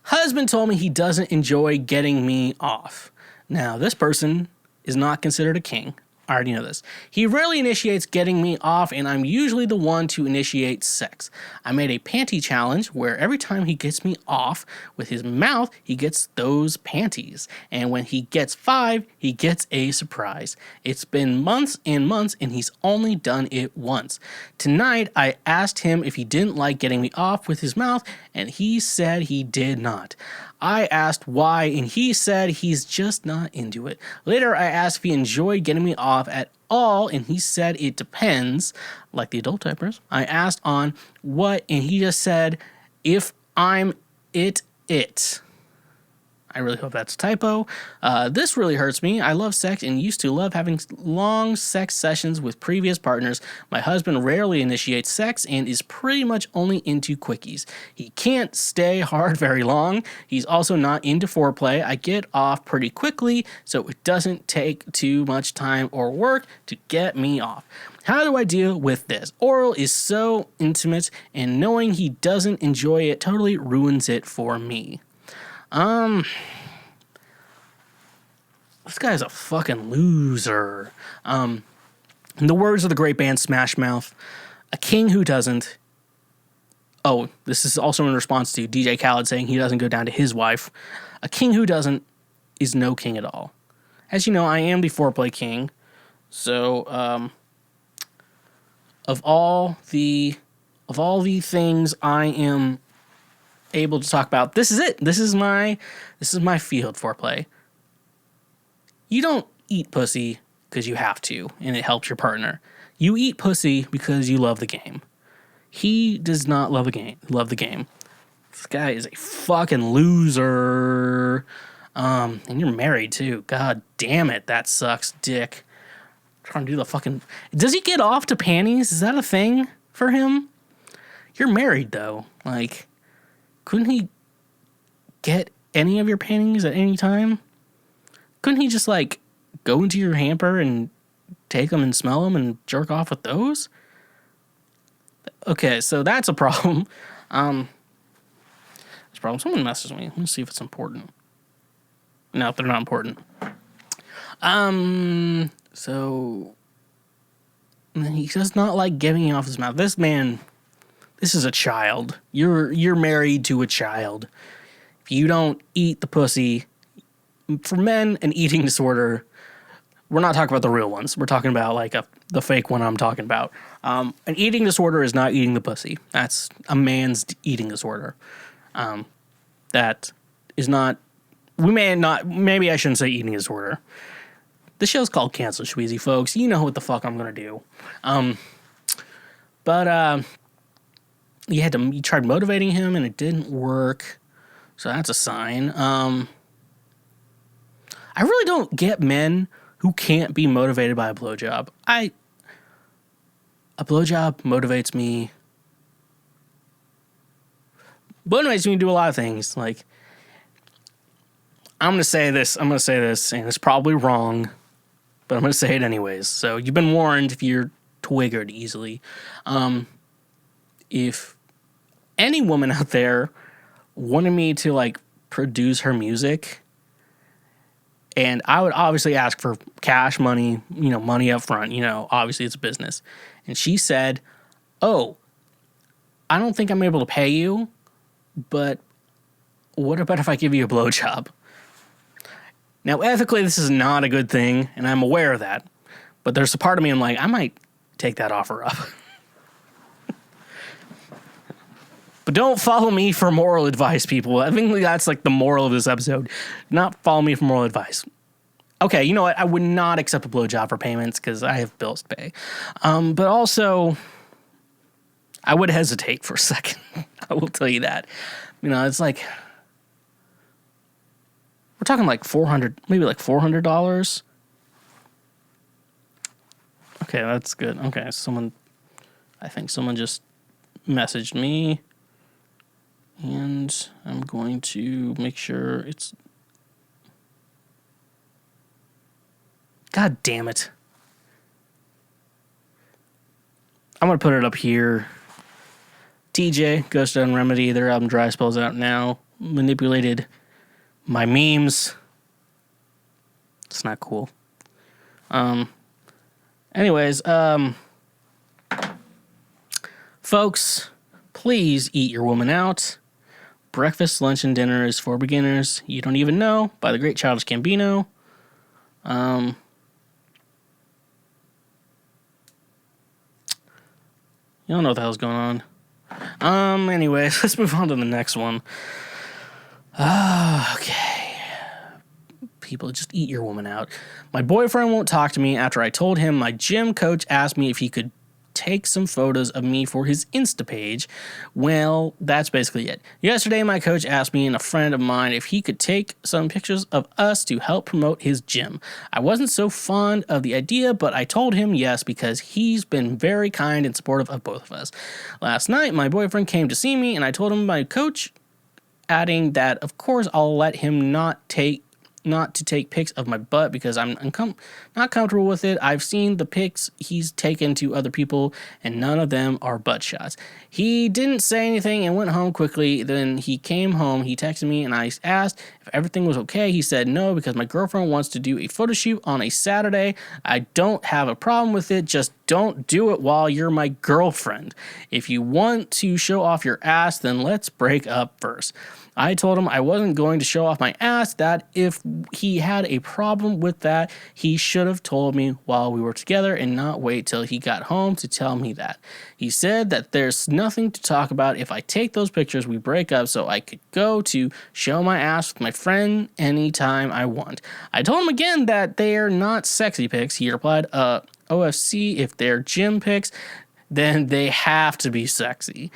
Speaker 1: Husband told me he doesn't enjoy getting me off. Now, this person is not considered a king. I already know this. He rarely initiates getting me off, and I'm usually the one to initiate sex. I made a panty challenge where every time he gets me off with his mouth, he gets those panties. And when he gets 5, he gets a surprise. It's been months and months, and he's only done it once. Tonight, I asked him if he didn't like getting me off with his mouth, and he said he did not. I asked why, and he said he's just not into it. Later, I asked if he enjoyed getting me off at all, and he said it depends, like the adult typers. I asked on what, and he just said, if I'm it. I really hope that's a typo. This really hurts me. I love sex and used to love having long sex sessions with previous partners. My husband rarely initiates sex and is pretty much only into quickies. He can't stay hard very long. He's also not into foreplay. I get off pretty quickly, so it doesn't take too much time or work to get me off. How do I deal with this? Oral is so intimate, and knowing he doesn't enjoy it totally ruins it for me. This guy's a fucking loser. In the words of the great band Smash Mouth, a king who doesn't. Oh, this is also in response to DJ Khaled saying he doesn't go down to his wife. A king who doesn't is no king at all. As you know, I am the foreplay king. So, of all the things I am able to talk about, this is it. This is my field, foreplay. You don't eat pussy because you have to and it helps your partner. You eat pussy because you love the game. He does not love the game. This guy is a fucking loser. And you're married too. God damn it, that sucks dick. I'm trying to do the fucking. Does he get off to panties? Is that a thing for him? You're married though. Like, couldn't he get any of your panties at any time? Couldn't he just, like, go into your hamper and take them and smell them and jerk off with those? Okay, so that's a problem. That's a problem. Someone messaged me. Let me see if it's important. No, they're not important. So he does not like giving off his mouth. This man, this is a child. You're married to a child. If you don't eat the pussy, for men, an eating disorder, we're not talking about the real ones. We're talking about like the fake one I'm talking about. An eating disorder is not eating the pussy. That's a man's eating disorder. That is not, maybe I shouldn't say eating disorder. The show's called Cancel Schweezy, folks. You know what the fuck I'm going to do. But you tried motivating him and it didn't work. So that's a sign. I really don't get men who can't be motivated by a blowjob. A blowjob motivates me. Motivates me to do a lot of things. Like, I'm going to say this, and it's probably wrong, but I'm going to say it anyways. So you've been warned if you're triggered easily. If any woman out there wanted me to, like, produce her music And I would obviously ask for cash money, money up front, obviously it's a business. And she said, "Oh, I don't think I'm able to pay you, but what about if I give you a blowjob?" Now, ethically, this is not a good thing, and I'm aware of that. But there's a part of me I'm like, I might take that offer up. But don't follow me for moral advice, people. I think that's like the moral of this episode. Not follow me for moral advice. Okay, you know what? I would not accept a blowjob for payments because I have bills to pay. But also, I would hesitate for a second. I will tell you that. It's like, we're talking like $400, maybe like $400. Okay, that's good. Okay, I think someone just messaged me. And I'm going to make sure it's... God damn it. I'm going to put it up here. TJ, Ghost Done Remedy, their album Dry Spells out now. Manipulated my memes. It's not cool. Anyways, folks, please eat your woman out. Breakfast, lunch, and dinner is for beginners. You Don't Even Know by the great Childish Gambino. You don't know what the hell's going on. Anyways, let's move on to the next one. Okay. People, just eat your woman out. My boyfriend won't talk to me after I told him my gym coach asked me if he could take some photos of me for his Insta page. Well, that's basically it. Yesterday, my coach asked me and a friend of mine if he could take some pictures of us to help promote his gym. I wasn't so fond of the idea, but I told him yes because he's been very kind and supportive of both of us. Last night, my boyfriend came to see me and I told him my coach, adding that of course I'll let him not to take pics of my butt because I'm not comfortable with it. I've seen the pics he's taken to other people, and none of them are butt shots. He didn't say anything and went home quickly. Then he came home, he texted me, and I asked if everything was okay. He said no, because my girlfriend wants to do a photo shoot on a Saturday. I don't have a problem with it, just don't do it while you're my girlfriend. If you want to show off your ass, then let's break up first. I told him I wasn't going to show off my ass, that if he had a problem with that, he should have told me while we were together and not wait till he got home to tell me that. He said that there's nothing to talk about. If I take those pictures, we break up, so I could go to show my ass with my friend anytime I want. I told him again that they're not sexy pics. He replied, OFC, if they're gym pics, then they have to be sexy.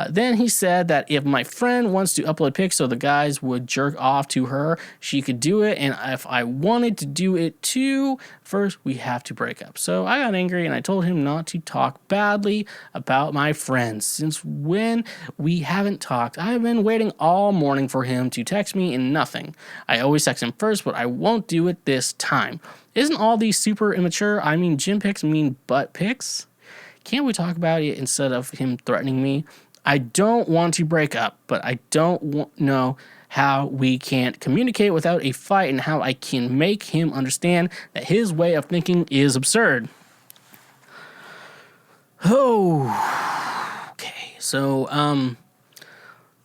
Speaker 1: Then he said that if my friend wants to upload pics so the guys would jerk off to her, she could do it. And if I wanted to do it too, first we have to break up. So I got angry and I told him not to talk badly about my friends. Since when we haven't talked, I've been waiting all morning for him to text me and nothing. I always text him first, but I won't do it this time. Isn't all these super immature? I mean, gym pics mean butt pics? Can't we talk about it instead of him threatening me? I don't want to break up, but I don't know how we can't communicate without a fight and how I can make him understand that his way of thinking is absurd. Oh, okay. So,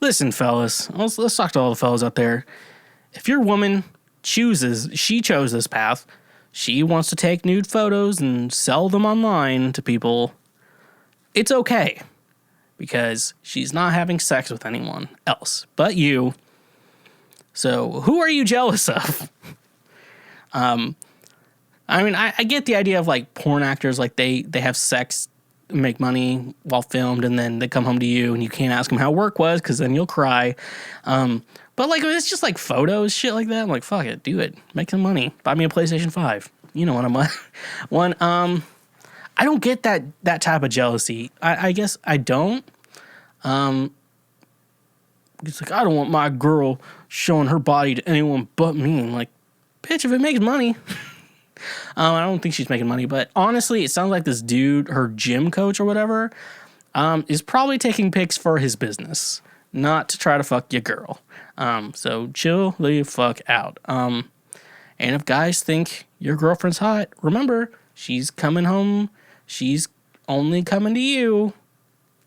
Speaker 1: listen, fellas. Let's talk to all the fellas out there. If your woman chose this path, she wants to take nude photos and sell them online to people, it's okay, because she's not having sex with anyone else but you. So who are you jealous of? I mean, I get the idea of like porn actors, like they have sex, make money while filmed, and then they come home to you and you can't ask them how work was because then you'll cry. But like, it's just like photos, shit like that. I'm like, fuck it, do it, make some money, buy me a PlayStation 5. You know what I'm one. I don't get that type of jealousy. I guess I don't. It's like, I don't want my girl showing her body to anyone but me. I'm like, bitch, if it makes money. I don't think she's making money, but honestly, it sounds like this dude, her gym coach or whatever, is probably taking pics for his business, not to try to fuck your girl. So chill the fuck out. And if guys think your girlfriend's hot, remember, she's coming home. She's only coming to you,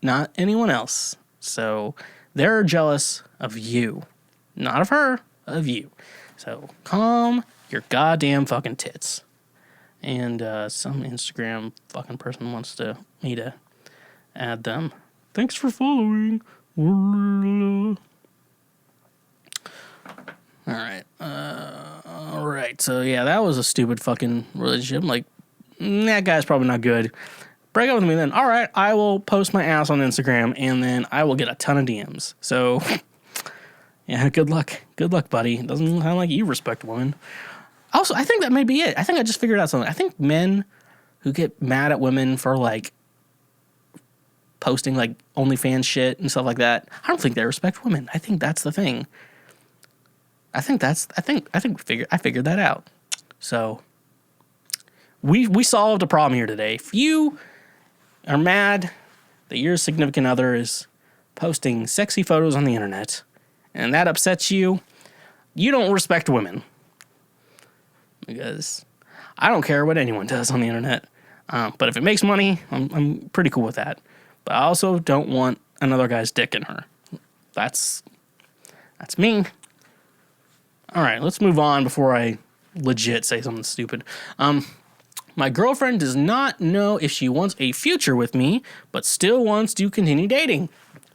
Speaker 1: not anyone else. So they're jealous of you, not of her, of you. So calm your goddamn fucking tits. And some Instagram fucking person wants me to add them. Thanks for following. All right. So yeah, that was a stupid fucking relationship. Like, that guy's probably not good. Break up with me then. All right, I will post my ass on Instagram, and then I will get a ton of DMs. So, yeah, good luck. Good luck, buddy. Doesn't sound like you respect women. Also, I think that may be it. I think I just figured out something. I think men who get mad at women for, like, posting, like, OnlyFans shit and stuff like that, I don't think they respect women. I think that's the thing. I figured that out. So, we solved a problem here today. If you are mad that your significant other is posting sexy photos on the internet and that upsets you, you don't respect women. Because I don't care what anyone does on the internet. But if it makes money, I'm pretty cool with that. But I also don't want another guy's dick in her. That's me. All right, let's move on before I legit say something stupid. My girlfriend does not know if she wants a future with me, but still wants to continue dating.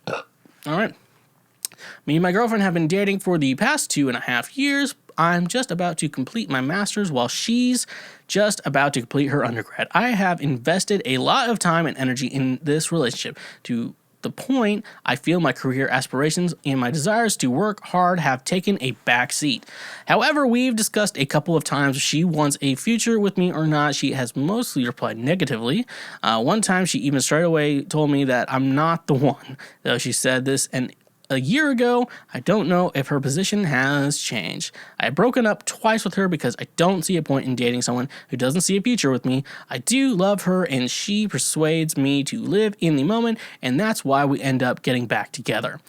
Speaker 1: All right. Me and my girlfriend have been dating for the past 2.5 years. I'm just about to complete my master's while she's just about to complete her undergrad. I have invested a lot of time and energy in this relationship to the point I feel my career aspirations and my desires to work hard have taken a back seat. However, we've discussed a couple of times if she wants a future with me or not. She has mostly replied negatively. One time she even straight away told me that I'm not the one. Though she said this a year ago, I don't know if her position has changed. I have broken up twice with her because I don't see a point in dating someone who doesn't see a future with me. I do love her and she persuades me to live in the moment, and that's why we end up getting back together.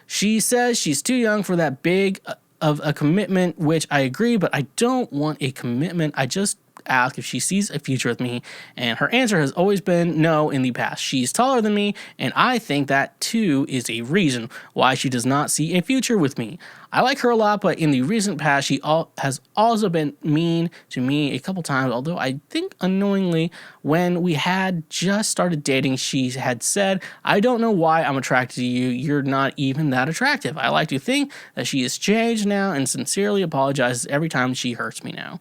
Speaker 1: She says she's too young for that big of a commitment, which I agree, but I don't want a commitment. I just ask if she sees a future with me, and her answer has always been no in the past. She's taller than me, and I think that too is a reason why she does not see a future with me. I like her a lot, but in the recent past, she has also been mean to me a couple times, although I think unknowingly when we had just started dating, she had said, I don't know why I'm attracted to you. You're not even that attractive. I like to think that she has changed now and sincerely apologizes every time she hurts me now.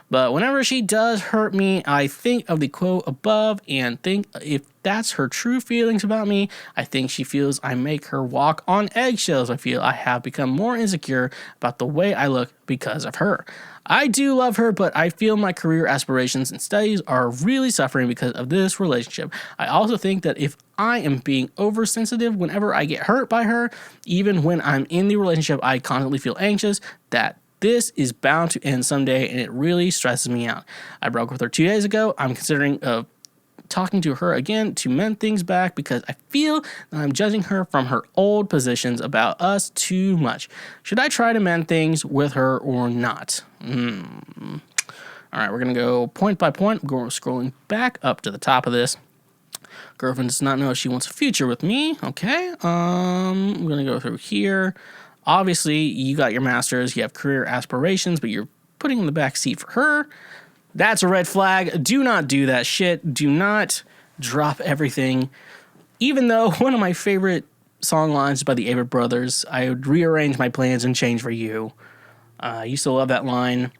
Speaker 1: But whenever she does hurt me, I think of the quote above and think if that's her true feelings about me, I think she feels I make her walk on eggshells. I feel I have become more insecure about the way I look because of her. I do love her, but I feel my career aspirations and studies are really suffering because of this relationship. I also think that if I am being oversensitive whenever I get hurt by her, even when I'm in the relationship, I constantly feel anxious that this is bound to end someday, and it really stresses me out. I broke with her 2 days ago. I'm considering talking to her again to mend things back because I feel that I'm judging her from her old positions about us too much. Should I try to mend things with her or not? All right, we're going to go point by point. We're scrolling back up to the top of this. Girlfriend does not know if she wants a future with me. Okay, I'm going to go through here. Obviously, you got your master's, you have career aspirations, but you're putting in the back seat for her. That's a red flag. Do not do that shit. Do not drop everything. Even though one of my favorite song lines is by the Avett Brothers, I would rearrange my plans and change for you. I used to love that line.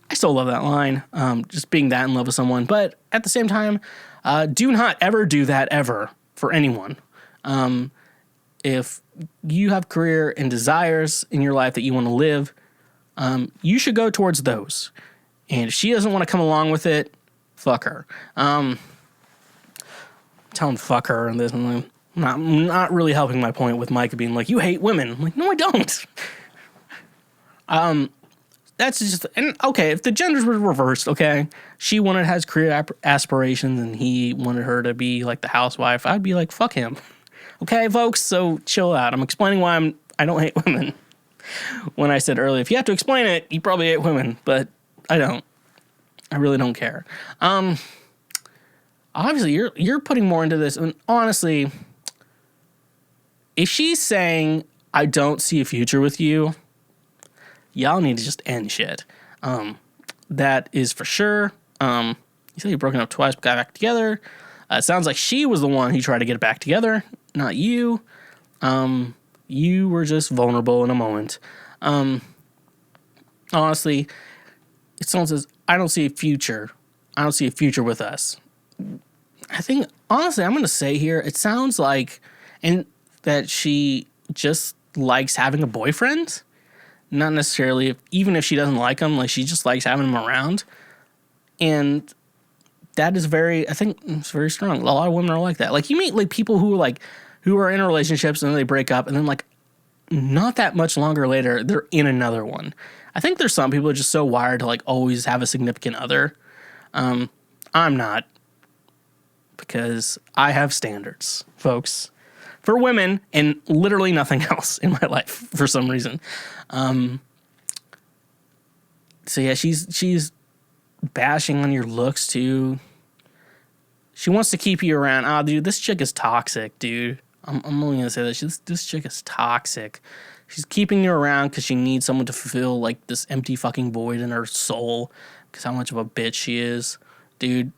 Speaker 1: I still love that line, just being that in love with someone. But at the same time, do not ever do that ever for anyone. If you have career and desires in your life that you want to live, you should go towards those. And if she doesn't want to come along with it, fuck her. Telling fuck her and this, and not really helping my point with Micah being like, you hate women. I'm like, no, I don't. That's just, and okay, if the genders were reversed, okay, she has career aspirations and he wanted her to be like the housewife, I'd be like, fuck him. Okay, folks, so chill out. I'm explaining why I don't hate women. When I said earlier, if you have to explain it, you probably hate women. But I don't. I really don't care. Obviously, you're putting more into this, and honestly, if she's saying I don't see a future with you, y'all need to just end shit. That is for sure. You said you've broken up twice, but got back together. It sounds like she was the one who tried to get it back together, not you. You were just vulnerable in a moment. Honestly, if someone says, I don't see a future with us. I think, honestly, I'm going to say here, it sounds like that she just likes having a boyfriend. Not necessarily, even if she doesn't like him, like she just likes having him around. And that is I think it's very strong. A lot of women are like that. Like you meet like people who are in relationships and then they break up and then like not that much longer later, they're in another one. I think there's some people who are just so wired to like always have a significant other. I'm not, because I have standards, folks, for women and literally nothing else in my life for some reason. So yeah, she's bashing on your looks too. She wants to keep you around. Oh, dude, this chick is toxic, dude. I'm only gonna say that this chick is toxic. She's keeping you around because she needs someone to fulfill like this empty fucking void in her soul. Because how much of a bitch she is, dude.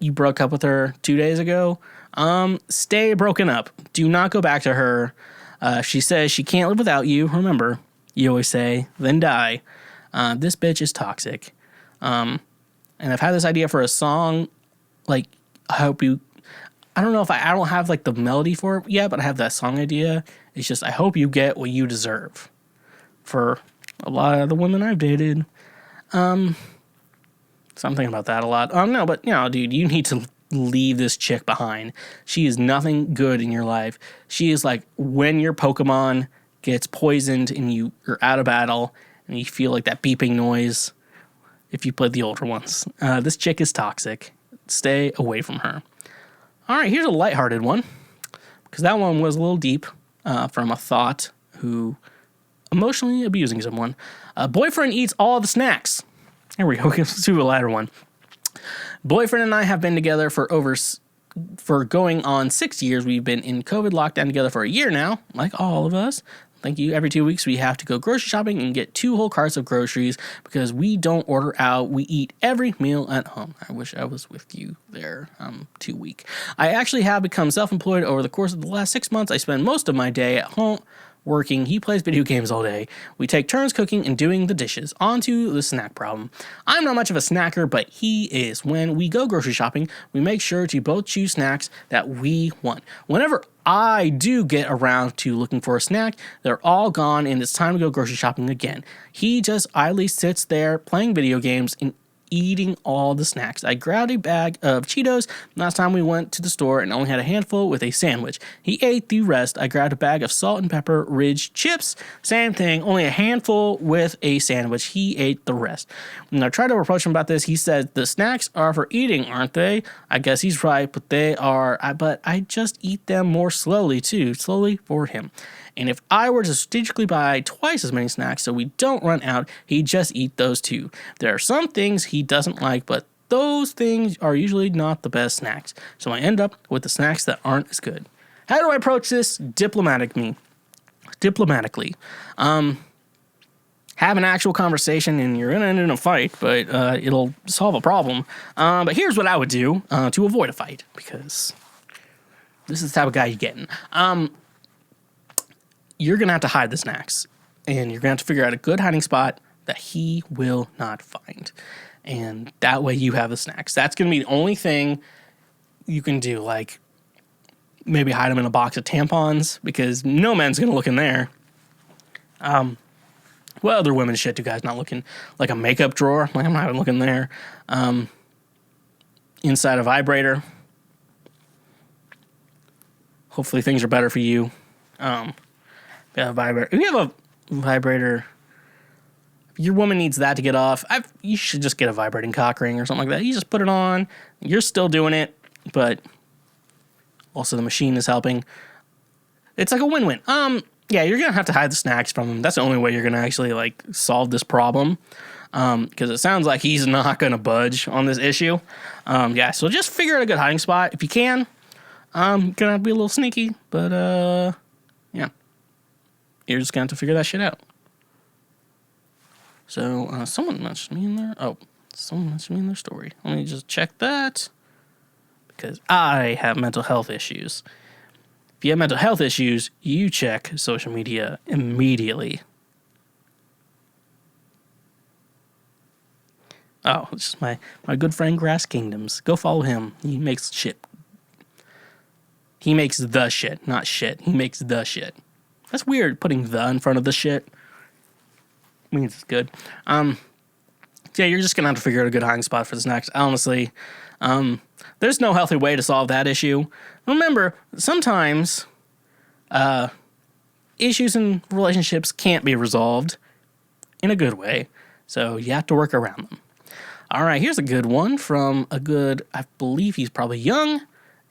Speaker 1: You broke up with her 2 days ago. Stay broken up. Do not go back to her. She says she can't live without you. Remember, you always say, then die. This bitch is toxic. And I've had this idea for a song. Like, I don't know if I don't have like the melody for it yet, but I have that song idea. It's just, I hope you get what you deserve for a lot of the women I've dated. So I'm thinking about that a lot. No, but dude, you need to leave this chick behind. She is nothing good in your life. She is like when your Pokemon gets poisoned and you're out of battle and you feel like that beeping noise if you played the older ones. This chick is toxic. Stay away from her. All right, here's a lighthearted one, because that one was a little deep, from a thought who emotionally abusing someone. Boyfriend eats all the snacks. Here we go. Let's do a lighter one. Boyfriend and I have been together for going on 6 years. We've been in COVID lockdown together for a year now, like all of us. Thank you. Every 2 weeks, we have to go grocery shopping and get 2 whole carts of groceries because we don't order out. We eat every meal at home. I wish I was with you there. I'm too weak. I actually have become self-employed over the course of the last 6 months. I spend most of my day at home working. He plays video games all day. We take turns cooking and doing the dishes. On to the snack problem. I'm not much of a snacker, but he is. When we go grocery shopping, we make sure to both choose snacks that we want. Whenever I do get around to looking for a snack, they're all gone and it's time to go grocery shopping again. He just idly sits there playing video games and eating all the snacks. I grabbed a bag of Cheetos last time we went to the store and only had a handful with a sandwich. He ate the rest. I grabbed a bag of salt and pepper Ridge chips. Same thing, only a handful with a sandwich. He ate the rest. When I tried to approach him about this, he said, the snacks are for eating, aren't they? I guess he's right, but they are. But I just eat them more slowly too. Slowly for him. And if I were to strategically buy twice as many snacks so we don't run out, he'd just eat those too. There are some things he doesn't like, but those things are usually not the best snacks. So I end up with the snacks that aren't as good. How do I approach this diplomatically? Have an actual conversation and you're going to end in a fight, but it'll solve a problem. But here's what I would do to avoid a fight, because this is the type of guy you're getting. You're going to have to hide the snacks, and you're going to have to figure out a good hiding spot that he will not find. And that way you have the snacks. That's going to be the only thing you can do. Like, maybe hide them in a box of tampons, because no man's going to look in there. What other women's shit do guys not look in? Like a makeup drawer? Like, I'm not even looking there. Inside a vibrator. Hopefully things are better for you. If you have a vibrator, if your woman needs that to get off, you should just get a vibrating cock ring or something like that. You just put it on. You're still doing it, but also the machine is helping. It's like a win-win. Yeah, you're going to have to hide the snacks from them. That's the only way you're going to actually, like, solve this problem. because it sounds like he's not going to budge on this issue. Yeah, so just figure out a good hiding spot if you can. Gonna have to be a little sneaky, but yeah, you're just gonna have to figure that shit out. So someone mentioned me in there. Oh, someone mentioned me in their story. Let me just check that because I have mental health issues. If you have mental health issues, you check social media immediately. Oh, it's just my good friend Grass Kingdoms. Go follow him. He makes shit. He makes the shit, not shit. He makes the shit. That's weird, putting the in front of the shit. Means it's good. Yeah, you're just gonna have to figure out a good hiding spot for this next. Honestly, there's no healthy way to solve that issue. Remember, sometimes issues in relationships can't be resolved in a good way, so you have to work around them. All right, here's a good one from a good, I believe he's probably young,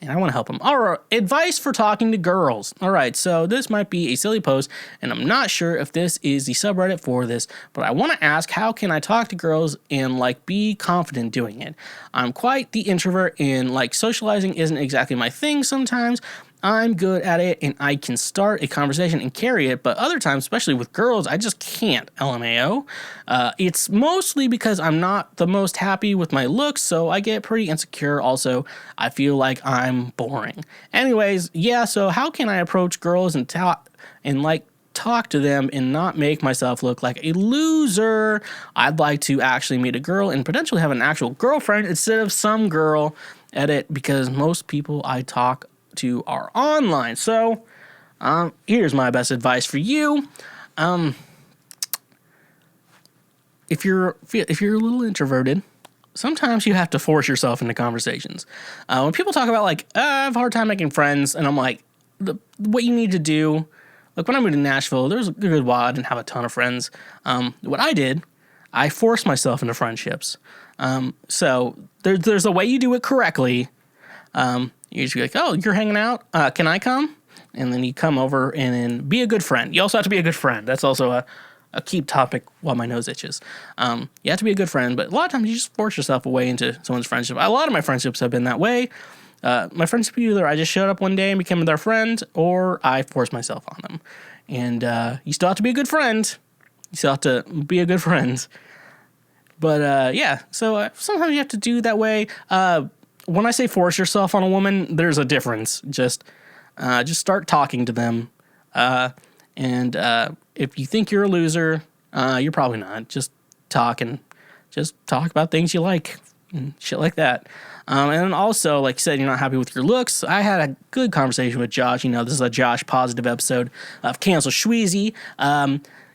Speaker 1: and I want to help him. All right, advice for talking to girls. All right, so this might be a silly post, and I'm not sure if this is the subreddit for this, but I want to ask, how can I talk to girls and, like, be confident doing it? I'm quite the introvert, and, like, socializing isn't exactly my thing sometimes. I'm good at it, and I can start a conversation and carry it, but other times, especially with girls, I just can't, LMAO. It's mostly because I'm not the most happy with my looks, so I get pretty insecure. Also, I feel like I'm boring. Anyways, yeah, so how can I approach girls and talk to them and not make myself look like a loser? I'd like to actually meet a girl and potentially have an actual girlfriend instead of some girl at it, because most people I talk to are online. So here's my best advice for you. If you're a little introverted, sometimes you have to force yourself into conversations. When people talk about, like, I have a hard time making friends, and I'm like, what you need to do, like, when I moved to Nashville, there was a good while I didn't have a ton of friends. What I did, I forced myself into friendships. So there's a way you do it correctly. You just be like, oh, you're hanging out? Can I come? And then you come over and then be a good friend. You also have to be a good friend. That's also a key topic while my nose itches. You have to be a good friend, but a lot of times you just force yourself away into someone's friendship. A lot of my friendships have been that way. My friendship, either I just showed up one day and became their friend, or I forced myself on them. And you still have to be a good friend. You still have to be a good friend. But yeah, so sometimes you have to do that way. When I say force yourself on a woman, there's a difference. Just start talking to them. And if you think you're a loser, you're probably not. Just talk about things you like and shit like that. And then also, like you said, you're not happy with your looks. I had a good conversation with Josh. You know, this is a Josh positive episode of Cancel Schweezy.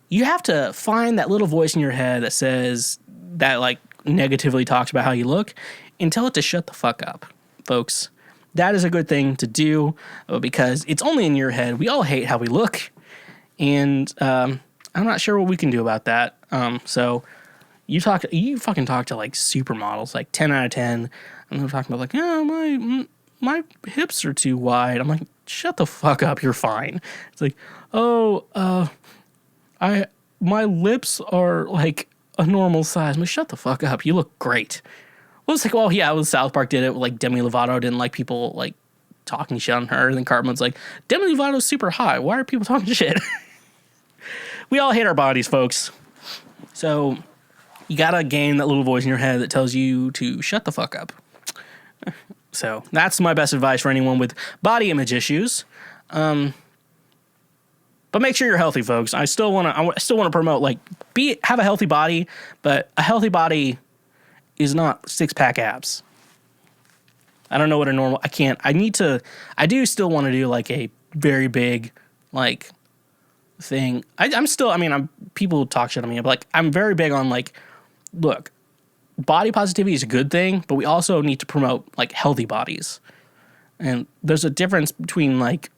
Speaker 1: You have to find that little voice in your head that says that, like, negatively talks about how you look, and tell it to shut the fuck up, folks. That is a good thing to do, because it's only in your head. We all hate how we look, and I'm not sure what we can do about that. So you fucking talk to, like, supermodels, like 10 out of 10, and they're talking about, like, yeah, my hips are too wide. I'm like, shut the fuck up, you're fine. It's like, oh, my lips are like a normal size. I'm like, shut the fuck up, you look great. Well, it's like, well, yeah, well, South Park did it. Like, Demi Lovato didn't like people, like, talking shit on her. And then Cartman's like, Demi Lovato's super hot. Why are people talking shit? We all hate our bodies, folks. So you gotta gain that little voice in your head that tells you to shut the fuck up. So that's my best advice for anyone with body image issues. But make sure you're healthy, folks. I still want to promote, like, have a healthy body, but a healthy body is not six-pack abs. I don't know what a normal... I do still want to do, like, a very big, like, thing. People talk shit on me, but, like, I'm very big on, like, look, body positivity is a good thing, but we also need to promote, like, healthy bodies. And there's a difference between, like,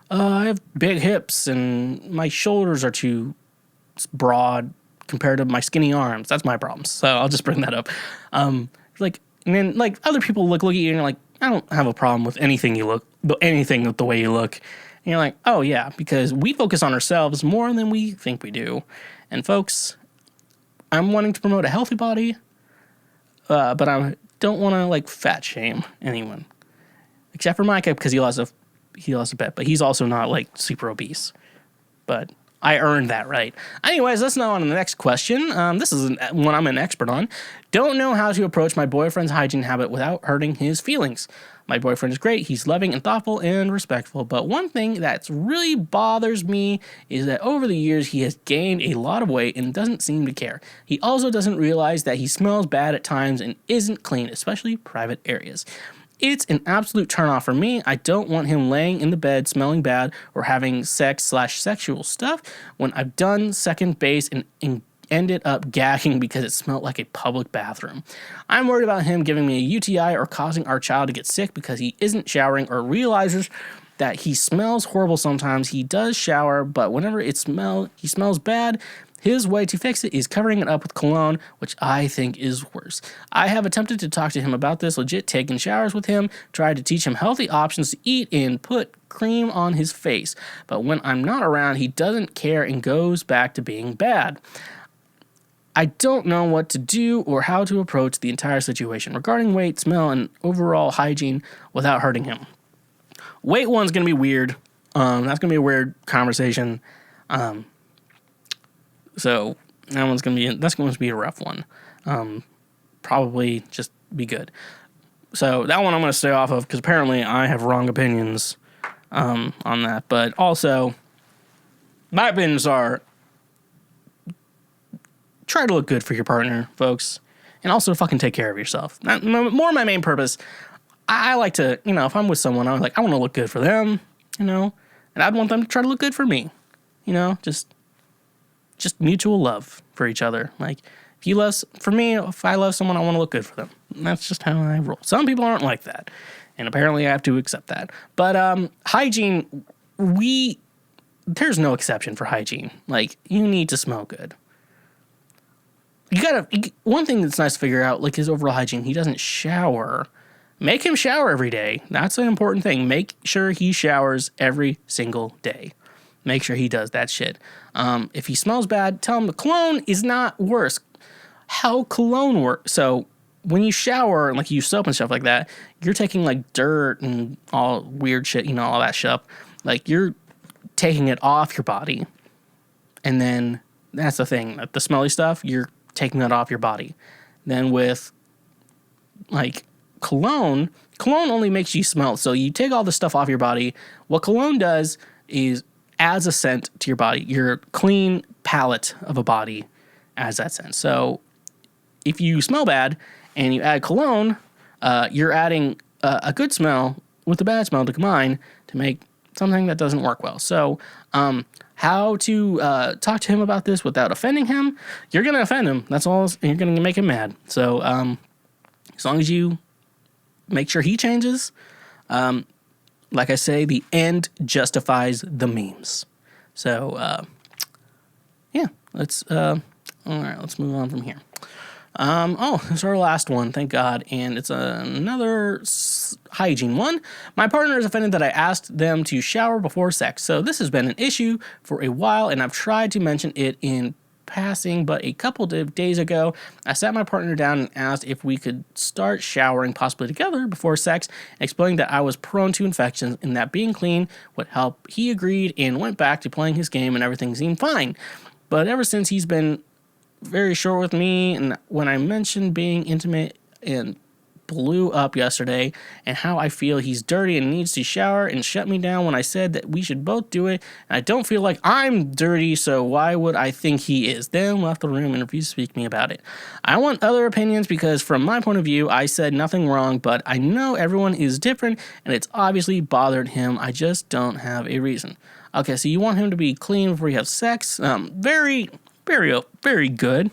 Speaker 1: I have big hips and my shoulders are too broad compared to my skinny arms. That's my problem. So I'll just bring that up. Like, and then, like, other people look at you and you're like, I don't have a problem with anything with the way you look. And you're like, oh yeah, because we focus on ourselves more than we think we do. And folks, I'm wanting to promote a healthy body, but I don't want to like fat shame anyone, except for Micah because he lost a bet, but he's also not like super obese. But I earned that right. Anyways, let's now on to the next question. This is one I'm an expert on. Don't know how to approach my boyfriend's hygiene habit without hurting his feelings. My boyfriend is great. He's loving and thoughtful and respectful. But one thing that really bothers me is that over the years, he has gained a lot of weight and doesn't seem to care. He also doesn't realize that he smells bad at times and isn't clean, especially private areas. It's an absolute turnoff for me. I don't want him laying in the bed smelling bad or having sex/sexual stuff when I've done second base and ended up gagging because it smelled like a public bathroom. I'm worried about him giving me a UTI or causing our child to get sick because he isn't showering or realizes that he smells horrible sometimes. He does shower, but whenever he smells bad, his way to fix it is covering it up with cologne, which I think is worse. I have attempted to talk to him about this, legit taking showers with him, tried to teach him healthy options to eat and put cream on his face. But when I'm not around, he doesn't care and goes back to being bad. I don't know what to do or how to approach the entire situation regarding weight, smell, and overall hygiene without hurting him. Weight one's going to be weird. That's going to be a weird conversation. So that's going to be a rough one. Probably just be good. So that one I'm going to stay off of because apparently I have wrong opinions on that. But also, my opinions are try to look good for your partner, folks, and also fucking take care of yourself. More my main purpose. I like to, if I'm with someone, I want to look good for them, and I'd want them to try to look good for me, just mutual love for each other. Like, if I love someone, I want to look good for them. And that's just how I roll. Some people aren't like that, and apparently I have to accept that. But hygiene, there's no exception for hygiene. Like, you need to smell good. One thing that's nice to figure out, like his overall hygiene, he doesn't shower. Make him shower every day. That's an important thing. Make sure he showers every single day. Make sure he does that shit. If he smells bad, tell him the cologne is not worse. How cologne works. So when you shower and like you use soap and stuff like that, you're taking like dirt and all weird shit, all that stuff. Like you're taking it off your body. And then that's the thing. The smelly stuff, you're taking that off your body. Then with like cologne only makes you smell. So you take all the stuff off your body. What cologne does is adds a scent to your body. Your clean palate of a body adds that scent. So if you smell bad and you add cologne, you're adding a good smell with a bad smell to combine to make something that doesn't work well. So how to talk to him about this without offending him? You're going to offend him. That's all. You're going to make him mad. So as long as you make sure he changes, like I say, the end justifies the memes. So, yeah, all right, let's move on from here. This is our last one, thank God, and it's another hygiene one. My partner is offended that I asked them to shower before sex, so this has been an issue for a while, and I've tried to mention it in passing, but a couple of days ago, I sat my partner down and asked if we could start showering possibly together before sex, explaining that I was prone to infections and that being clean would help. He agreed and went back to playing his game and everything seemed fine. But ever since he's been very short with me, and when I mentioned being intimate and blew up yesterday and how I feel he's dirty and needs to shower and shut me down when I said that we should both do it, and I don't feel like I'm dirty, so why would I think he is? Then left the room and refused to speak to me about it. I want other opinions because from my point of view, I said nothing wrong, but I know everyone is different and it's obviously bothered him. I just don't have a reason. Okay, so you want him to be clean before you have sex? Very, very, very good.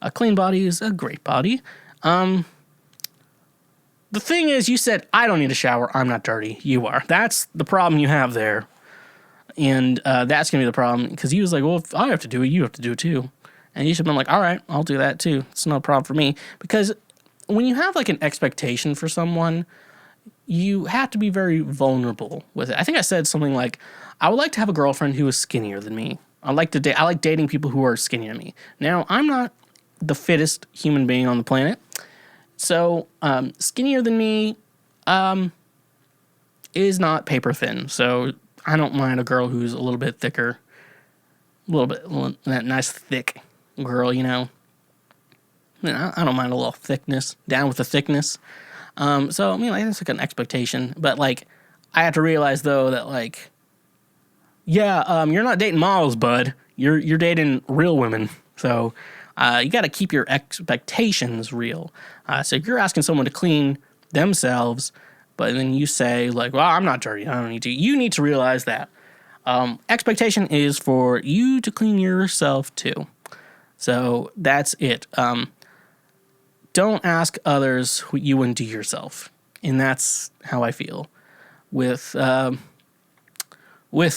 Speaker 1: A clean body is a great body. The thing is, you said, I don't need a shower, I'm not dirty. You are. That's the problem you have there. And that's going to be the problem. Because he was like, well, if I have to do it, you have to do it too. And you should have been like, all right, I'll do that too. It's no problem for me. Because when you have like an expectation for someone, you have to be very vulnerable with it. I think I said something like, I would like to have a girlfriend who is skinnier than me. I like dating people who are skinnier than me. Now, I'm not the fittest human being on the planet. So, skinnier than me is not paper thin. So, I don't mind a girl who's a little bit thicker. That nice thick girl, you know. I don't mind a little thickness. Down with the thickness. So, I mean, like, that's like an expectation. But, like, I have to realize, though, that, like, yeah, you're not dating models, bud. You're dating real women. So, you got to keep your expectations real. So, you're asking someone to clean themselves, but then you say, like, well, I'm not dirty. I don't need to. You need to realize that. Expectation is for you to clean yourself, too. So, that's it. Don't ask others what you wouldn't do yourself. And that's how I feel with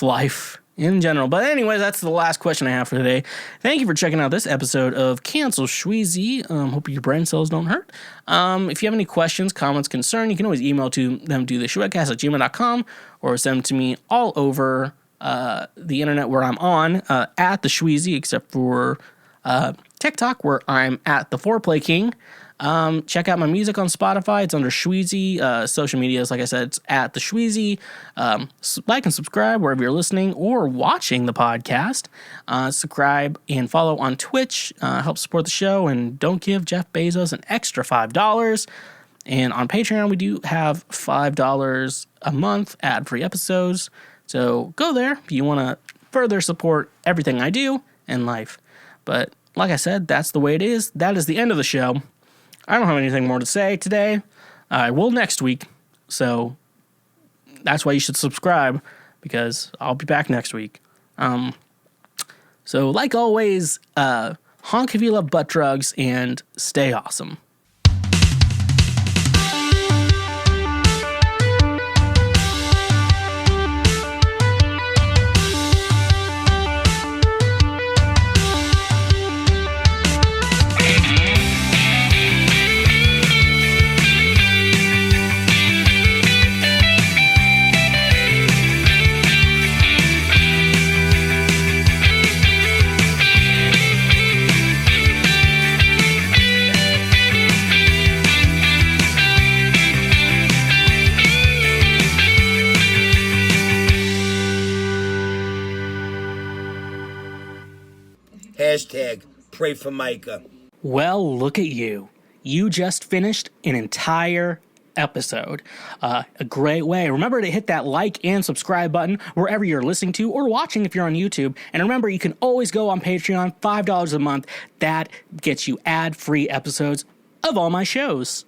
Speaker 1: life in general. But anyways, that's the last question I have for today. Thank you for checking out this episode of Cancel Schweezy. Hope your brain cells don't hurt. If you have any questions, comments, concern, you can always email to them to theshwedcast@gmail.com or send them to me all over the internet where I'm on, at the Schweezy, except for TikTok, where I'm at the Foreplay King. Check out my music on Spotify. It's under Schweezy. Social medias, like I said, it's at the Schweezy. Like and subscribe wherever you're listening or watching the podcast. Subscribe and follow on Twitch. Help support the show, and don't give Jeff Bezos an extra $5. And on Patreon, we do have $5 a month ad-free episodes. So go there if you want to further support everything I do in life. But like I said, that's the way it is. That is the end of the show. I don't have anything more to say today. I will next week. So that's why you should subscribe, because I'll be back next week. So like always, honk if you love butt drugs, and stay awesome.
Speaker 3: Hashtag pray for Micah.
Speaker 2: Well, look at you. You just finished an entire episode. A great way. Remember to hit that like and subscribe button wherever you're listening to or watching if you're on YouTube. And remember, you can always go on Patreon, $5 a month. That gets you ad-free episodes of all my shows.